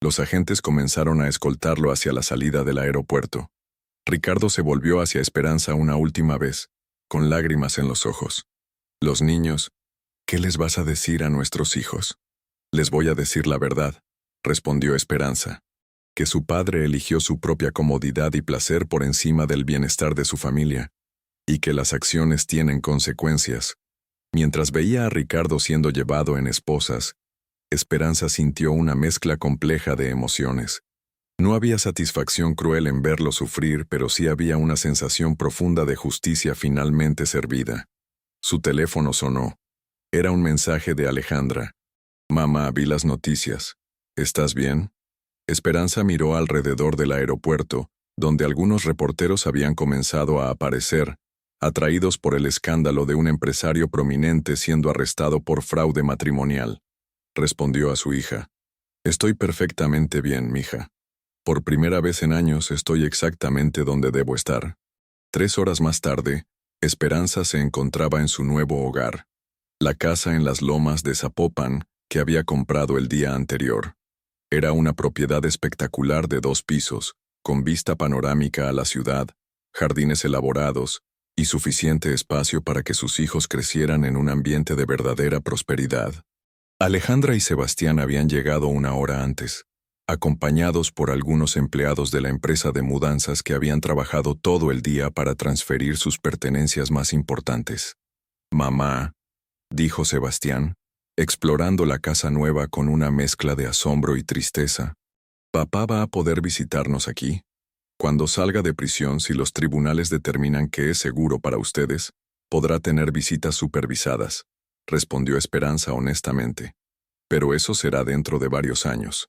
Los agentes comenzaron a escoltarlo hacia la salida del aeropuerto. Ricardo se volvió hacia Esperanza una última vez, con lágrimas en los ojos. Los niños, ¿qué les vas a decir a nuestros hijos? Les voy a decir la verdad, respondió Esperanza, que su padre eligió su propia comodidad y placer por encima del bienestar de su familia, y que las acciones tienen consecuencias. Mientras veía a Ricardo siendo llevado en esposas, Esperanza sintió una mezcla compleja de emociones. No había satisfacción cruel en verlo sufrir, pero sí había una sensación profunda de justicia finalmente servida. Su teléfono sonó. Era un mensaje de Alejandra. Mamá, vi las noticias. ¿Estás bien? Esperanza miró alrededor del aeropuerto, donde algunos reporteros habían comenzado a aparecer, atraídos por el escándalo de un empresario prominente siendo arrestado por fraude matrimonial. Respondió a su hija. Estoy perfectamente bien, mija. Por primera vez en años estoy exactamente donde debo estar. 3 horas más tarde, Esperanza se encontraba en su nuevo hogar, la casa en las lomas de Zapopan que había comprado el día anterior. Era una propiedad espectacular de 2 pisos, con vista panorámica a la ciudad, jardines elaborados y suficiente espacio para que sus hijos crecieran en un ambiente de verdadera prosperidad. Alejandra y Sebastián habían llegado 1 hora antes, acompañados por algunos empleados de la empresa de mudanzas que habían trabajado todo el día para transferir sus pertenencias más importantes. Mamá, dijo Sebastián, explorando la casa nueva con una mezcla de asombro y tristeza. ¿Papá va a poder visitarnos aquí? Cuando salga de prisión, si los tribunales determinan que es seguro para ustedes, podrá tener visitas supervisadas, respondió Esperanza honestamente. Pero eso será dentro de varios años.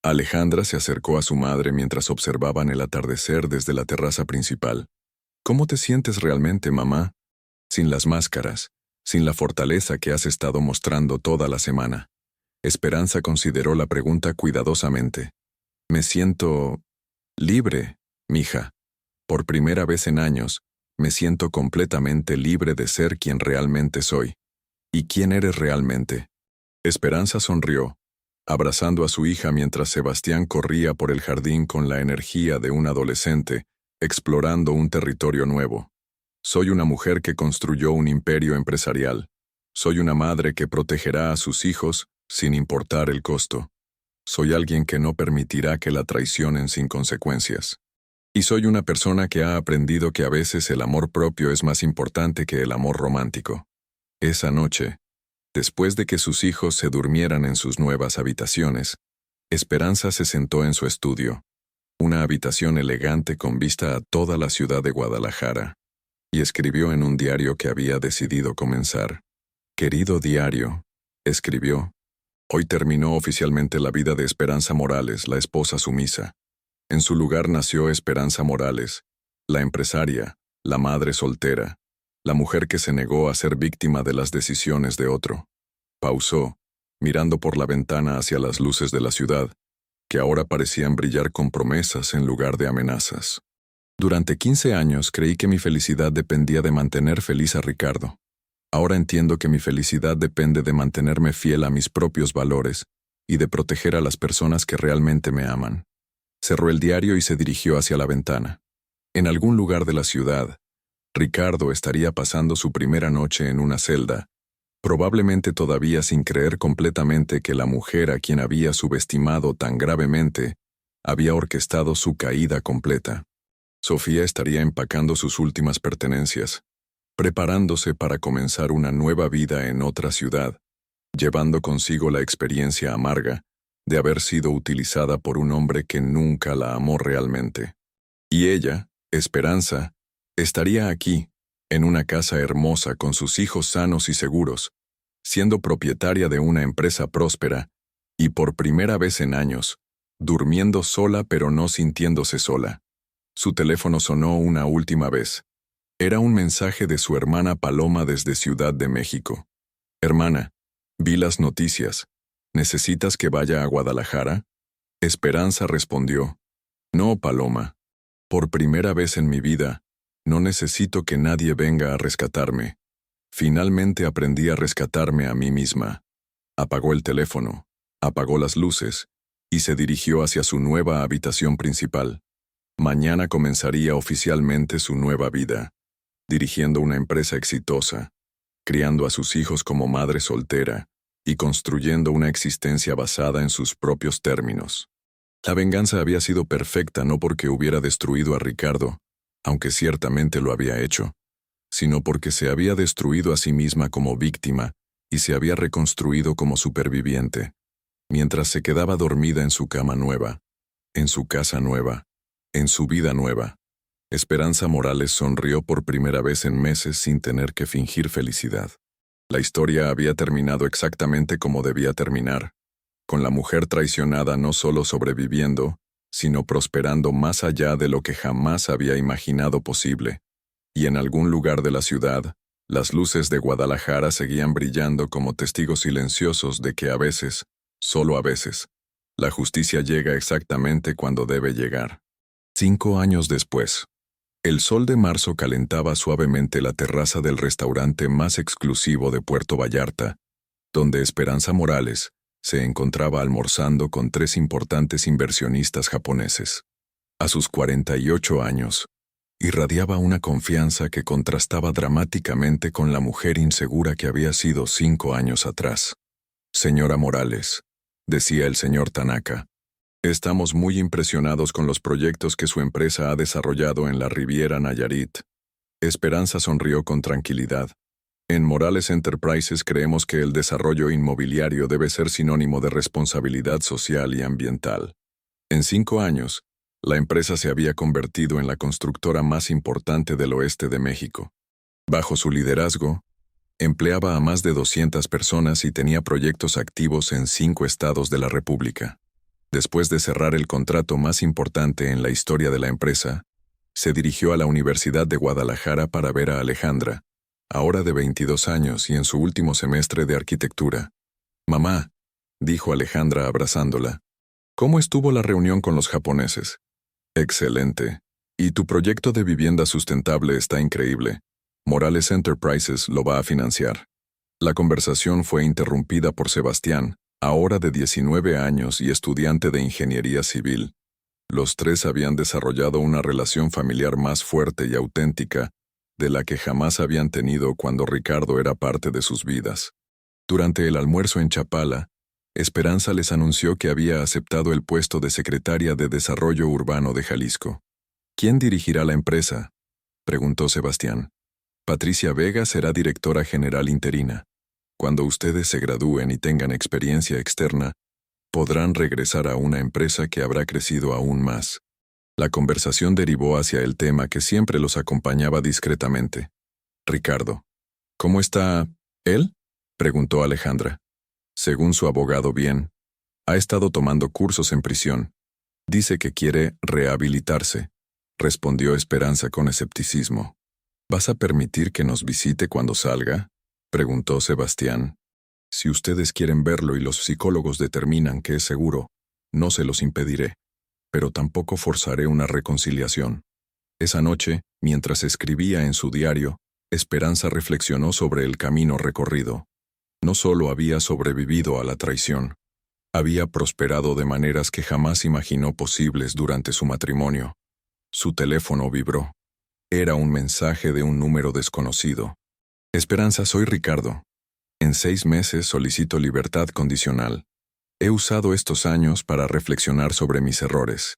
Alejandra se acercó a su madre mientras observaban el atardecer desde la terraza principal. ¿Cómo te sientes realmente, mamá? Sin las máscaras, sin la fortaleza que has estado mostrando toda la semana. Esperanza consideró la pregunta cuidadosamente. Me siento libre, mija. Por primera vez en años, me siento completamente libre de ser quien realmente soy. ¿Y quién eres realmente? Esperanza sonrió, abrazando a su hija mientras Sebastián corría por el jardín con la energía de un adolescente, explorando un territorio nuevo. Soy una mujer que construyó un imperio empresarial. Soy una madre que protegerá a sus hijos sin importar el costo. Soy alguien que no permitirá que la traicionen sin consecuencias. Y soy una persona que ha aprendido que a veces el amor propio es más importante que el amor romántico. Esa noche, después de que sus hijos se durmieran en sus nuevas habitaciones, Esperanza se sentó en su estudio, una habitación elegante con vista a toda la ciudad de Guadalajara, y escribió en un diario que había decidido comenzar. Querido diario, escribió, hoy terminó oficialmente la vida de Esperanza Morales, la esposa sumisa. En su lugar nació Esperanza Morales, la empresaria, la madre soltera, la mujer que se negó a ser víctima de las decisiones de otro. Pausó, mirando por la ventana hacia las luces de la ciudad, que ahora parecían brillar con promesas en lugar de amenazas. Durante 15 años creí que mi felicidad dependía de mantener feliz a Ricardo. Ahora entiendo que mi felicidad depende de mantenerme fiel a mis propios valores y de proteger a las personas que realmente me aman. Cerró el diario y se dirigió hacia la ventana. En algún lugar de la ciudad, Ricardo estaría pasando su primera noche en una celda, probablemente todavía sin creer completamente que la mujer a quien había subestimado tan gravemente había orquestado su caída completa. Sofía estaría empacando sus últimas pertenencias, preparándose para comenzar una nueva vida en otra ciudad, llevando consigo la experiencia amarga de haber sido utilizada por un hombre que nunca la amó realmente. Y ella, Esperanza, estaría aquí, en una casa hermosa con sus hijos sanos y seguros, siendo propietaria de una empresa próspera, y por primera vez en años, durmiendo sola pero no sintiéndose sola. Su teléfono sonó una última vez. Era un mensaje de su hermana Paloma desde Ciudad de México. Hermana, vi las noticias. ¿Necesitas que vaya a Guadalajara? Esperanza respondió. No, Paloma. Por primera vez en mi vida, no necesito que nadie venga a rescatarme. Finalmente aprendí a rescatarme a mí misma. Apagó el teléfono, apagó las luces, y se dirigió hacia su nueva habitación principal. Mañana comenzaría oficialmente su nueva vida, dirigiendo una empresa exitosa, criando a sus hijos como madre soltera y construyendo una existencia basada en sus propios términos. La venganza había sido perfecta no porque hubiera destruido a Ricardo, aunque ciertamente lo había hecho, sino porque se había destruido a sí misma como víctima y se había reconstruido como superviviente, mientras se quedaba dormida en su cama nueva, en su casa nueva, en su vida nueva. Esperanza Morales sonrió por primera vez en meses sin tener que fingir felicidad. La historia había terminado exactamente como debía terminar, con la mujer traicionada no solo sobreviviendo, sino prosperando más allá de lo que jamás había imaginado posible. Y en algún lugar de la ciudad, las luces de Guadalajara seguían brillando como testigos silenciosos de que a veces, solo a veces, la justicia llega exactamente cuando debe llegar. 5 años después, el sol de marzo calentaba suavemente la terraza del restaurante más exclusivo de Puerto Vallarta, donde Esperanza Morales se encontraba almorzando con 3 importantes inversionistas japoneses. A sus 48 años, irradiaba una confianza que contrastaba dramáticamente con la mujer insegura que había sido 5 años atrás. Señora Morales, decía el señor Tanaka, estamos muy impresionados con los proyectos que su empresa ha desarrollado en la Riviera Nayarit. Esperanza sonrió con tranquilidad. En Morales Enterprises creemos que el desarrollo inmobiliario debe ser sinónimo de responsabilidad social y ambiental. En 5 años, la empresa se había convertido en la constructora más importante del oeste de México. Bajo su liderazgo, empleaba a más de 200 personas y tenía proyectos activos en 5 estados de la República. Después de cerrar el contrato más importante en la historia de la empresa, se dirigió a la Universidad de Guadalajara para ver a Alejandra, ahora de 22 años y en su último semestre de arquitectura. Mamá, dijo Alejandra abrazándola, ¿cómo estuvo la reunión con los japoneses? Excelente. Y tu proyecto de vivienda sustentable está increíble. Morales Enterprises lo va a financiar. La conversación fue interrumpida por Sebastián, ahora de 19 años y estudiante de ingeniería civil. Los 3 habían desarrollado una relación familiar más fuerte y auténtica de la que jamás habían tenido cuando Ricardo era parte de sus vidas. Durante el almuerzo en Chapala, Esperanza les anunció que había aceptado el puesto de secretaria de Desarrollo Urbano de Jalisco. ¿Quién dirigirá la empresa?, preguntó Sebastián. Patricia Vega será directora general interina. Cuando ustedes se gradúen y tengan experiencia externa, podrán regresar a una empresa que habrá crecido aún más. La conversación derivó hacia el tema que siempre los acompañaba discretamente. Ricardo. ¿Cómo está él?, preguntó Alejandra. Según su abogado, bien. Ha estado tomando cursos en prisión. Dice que quiere rehabilitarse, respondió Esperanza con escepticismo. ¿Vas a permitir que nos visite cuando salga?, preguntó Sebastián. Si ustedes quieren verlo y los psicólogos determinan que es seguro, no se los impediré, pero tampoco forzaré una reconciliación. Esa noche, mientras escribía en su diario, Esperanza reflexionó sobre el camino recorrido. No solo había sobrevivido a la traición, había prosperado de maneras que jamás imaginó posibles durante su matrimonio. Su teléfono vibró. Era un mensaje de un número desconocido. Esperanza, soy Ricardo. En 6 meses solicito libertad condicional. He usado estos años para reflexionar sobre mis errores.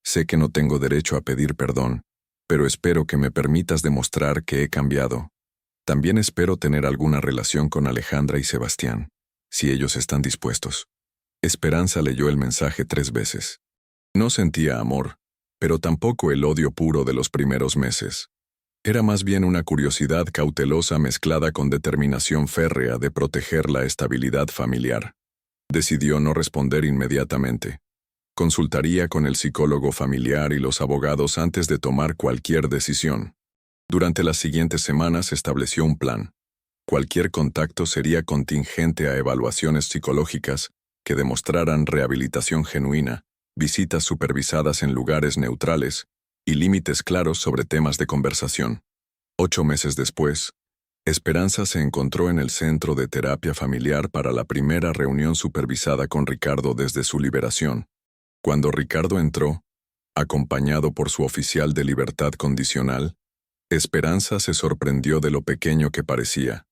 Sé que no tengo derecho a pedir perdón, pero espero que me permitas demostrar que he cambiado. También espero tener alguna relación con Alejandra y Sebastián, si ellos están dispuestos. Esperanza leyó el mensaje 3 veces. No sentía amor, pero tampoco el odio puro de los primeros meses. Era más bien una curiosidad cautelosa mezclada con determinación férrea de proteger la estabilidad familiar. Decidió no responder inmediatamente. Consultaría con el psicólogo familiar y los abogados antes de tomar cualquier decisión. Durante las siguientes semanas estableció un plan. Cualquier contacto sería contingente a evaluaciones psicológicas que demostraran rehabilitación genuina, visitas supervisadas en lugares neutrales y límites claros sobre temas de conversación. 8 meses después, Esperanza se encontró en el centro de terapia familiar para la primera reunión supervisada con Ricardo desde su liberación. Cuando Ricardo entró, acompañado por su oficial de libertad condicional, Esperanza se sorprendió de lo pequeño que parecía.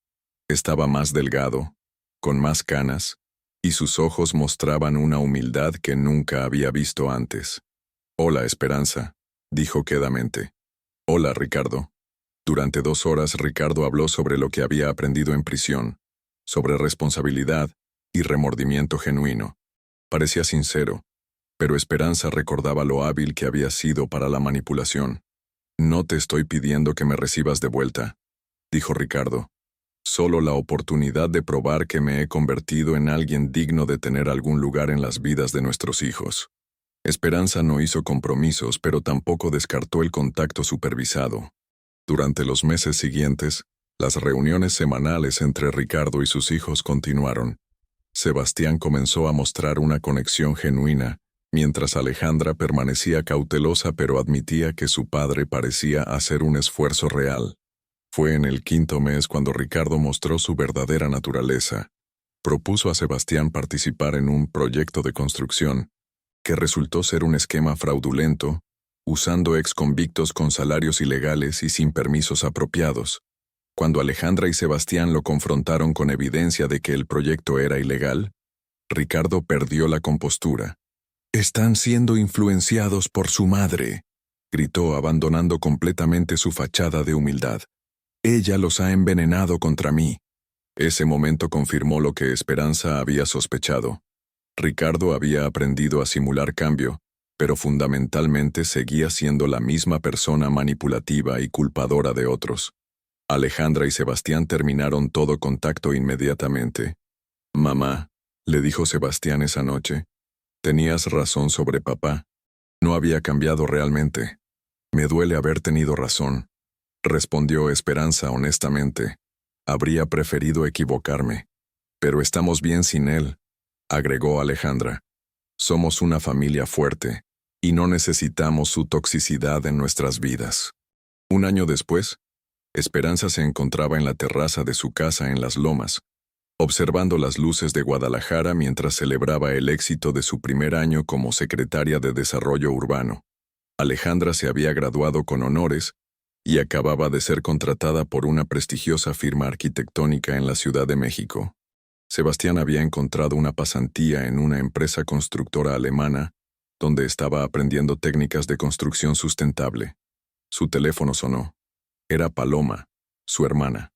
Estaba más delgado, con más canas, y sus ojos mostraban una humildad que nunca había visto antes. «Hola, Esperanza», dijo quedamente. «Hola, Ricardo». Durante 2 horas Ricardo habló sobre lo que había aprendido en prisión, sobre responsabilidad y remordimiento genuino. Parecía sincero, pero Esperanza recordaba lo hábil que había sido para la manipulación. «No te estoy pidiendo que me recibas de vuelta», dijo Ricardo. «Solo la oportunidad de probar que me he convertido en alguien digno de tener algún lugar en las vidas de nuestros hijos». Esperanza no hizo compromisos, pero tampoco descartó el contacto supervisado. Durante los meses siguientes, las reuniones semanales entre Ricardo y sus hijos continuaron. Sebastián comenzó a mostrar una conexión genuina, mientras Alejandra permanecía cautelosa pero admitía que su padre parecía hacer un esfuerzo real. Fue en el 5.º mes cuando Ricardo mostró su verdadera naturaleza. Propuso a Sebastián participar en un proyecto de construcción, que resultó ser un esquema fraudulento, usando exconvictos con salarios ilegales y sin permisos apropiados. Cuando Alejandra y Sebastián lo confrontaron con evidencia de que el proyecto era ilegal, Ricardo perdió la compostura. «Están siendo influenciados por su madre», gritó abandonando completamente su fachada de humildad. «Ella los ha envenenado contra mí». Ese momento confirmó lo que Esperanza había sospechado. Ricardo había aprendido a simular cambio, pero fundamentalmente seguía siendo la misma persona manipulativa y culpadora de otros. Alejandra y Sebastián terminaron todo contacto inmediatamente. «Mamá», le dijo Sebastián esa noche, «tenías razón sobre papá. No había cambiado realmente. Me duele haber tenido razón», respondió Esperanza honestamente. «Habría preferido equivocarme. Pero estamos bien sin él», agregó Alejandra. «Somos una familia fuerte, y no necesitamos su toxicidad en nuestras vidas». 1 año después, Esperanza se encontraba en la terraza de su casa en Las Lomas, observando las luces de Guadalajara mientras celebraba el éxito de su primer año como secretaria de Desarrollo Urbano. Alejandra se había graduado con honores y acababa de ser contratada por una prestigiosa firma arquitectónica en la Ciudad de México. Sebastián había encontrado una pasantía en una empresa constructora alemana, donde estaba aprendiendo técnicas de construcción sustentable. Su teléfono sonó. Era Paloma, su hermana.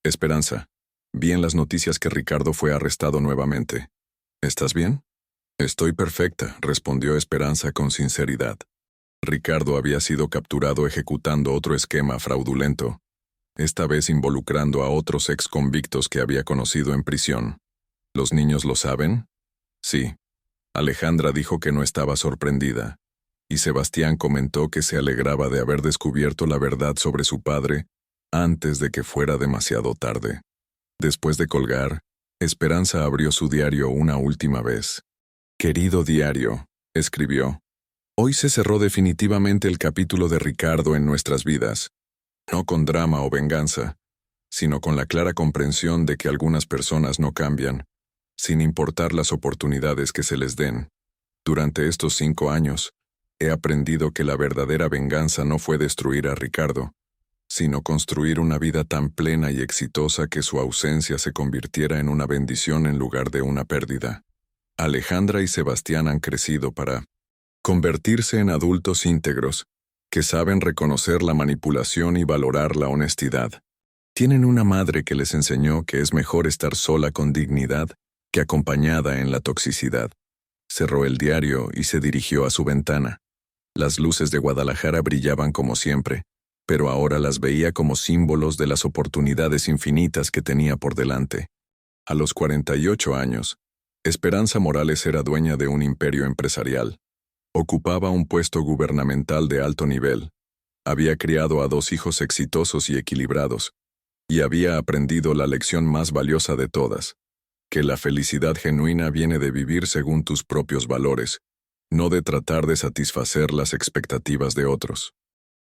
«Esperanza, vi en las noticias que Ricardo fue arrestado nuevamente. ¿Estás bien?» «Estoy perfecta», respondió Esperanza con sinceridad. Ricardo había sido capturado ejecutando otro esquema fraudulento, esta vez involucrando a otros exconvictos que había conocido en prisión. ¿Los niños lo saben?» «Sí». Alejandra dijo que no estaba sorprendida, y Sebastián comentó que se alegraba de haber descubierto la verdad sobre su padre antes de que fuera demasiado tarde. Después de colgar, Esperanza abrió su diario una última vez. «Querido diario», escribió, «hoy se cerró definitivamente el capítulo de Ricardo en nuestras vidas, no con drama o venganza, sino con la clara comprensión de que algunas personas no cambian, sin importar las oportunidades que se les den. Durante estos 5 años, he aprendido que la verdadera venganza no fue destruir a Ricardo, sino construir una vida tan plena y exitosa que su ausencia se convirtiera en una bendición en lugar de una pérdida. Alejandra y Sebastián han crecido para convertirse en adultos íntegros, que saben reconocer la manipulación y valorar la honestidad. Tienen una madre que les enseñó que es mejor estar sola con dignidad que acompañada en la toxicidad. Cerró el diario y se dirigió a su ventana. Las luces de Guadalajara brillaban como siempre, pero ahora las veía como símbolos de las oportunidades infinitas que tenía por delante. A los 48 años, Esperanza Morales era dueña de un imperio empresarial. Ocupaba un puesto gubernamental de alto nivel. Había criado a 2 hijos exitosos y equilibrados, y había aprendido la lección más valiosa de todas, que la felicidad genuina viene de vivir según tus propios valores, no de tratar de satisfacer las expectativas de otros.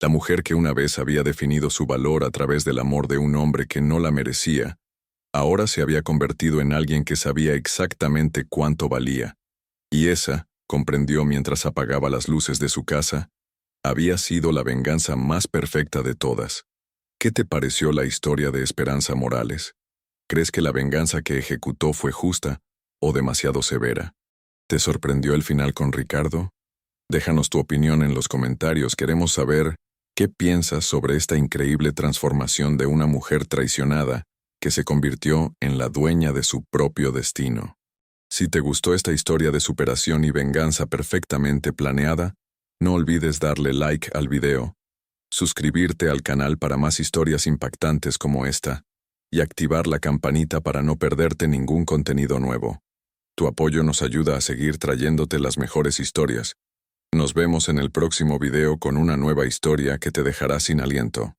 La mujer que una vez había definido su valor a través del amor de un hombre que no la merecía, ahora se había convertido en alguien que sabía exactamente cuánto valía, y esa, comprendió mientras apagaba las luces de su casa, había sido la venganza más perfecta de todas. ¿Qué te pareció la historia de Esperanza Morales? ¿Crees que la venganza que ejecutó fue justa o demasiado severa? ¿Te sorprendió el final con Ricardo? Déjanos tu opinión en los comentarios. Queremos saber qué piensas sobre esta increíble transformación de una mujer traicionada que se convirtió en la dueña de su propio destino. Si te gustó esta historia de superación y venganza perfectamente planeada, no olvides darle like al video, suscribirte al canal para más historias impactantes como esta, y activar la campanita para no perderte ningún contenido nuevo. Tu apoyo nos ayuda a seguir trayéndote las mejores historias. Nos vemos en el próximo video con una nueva historia que te dejará sin aliento.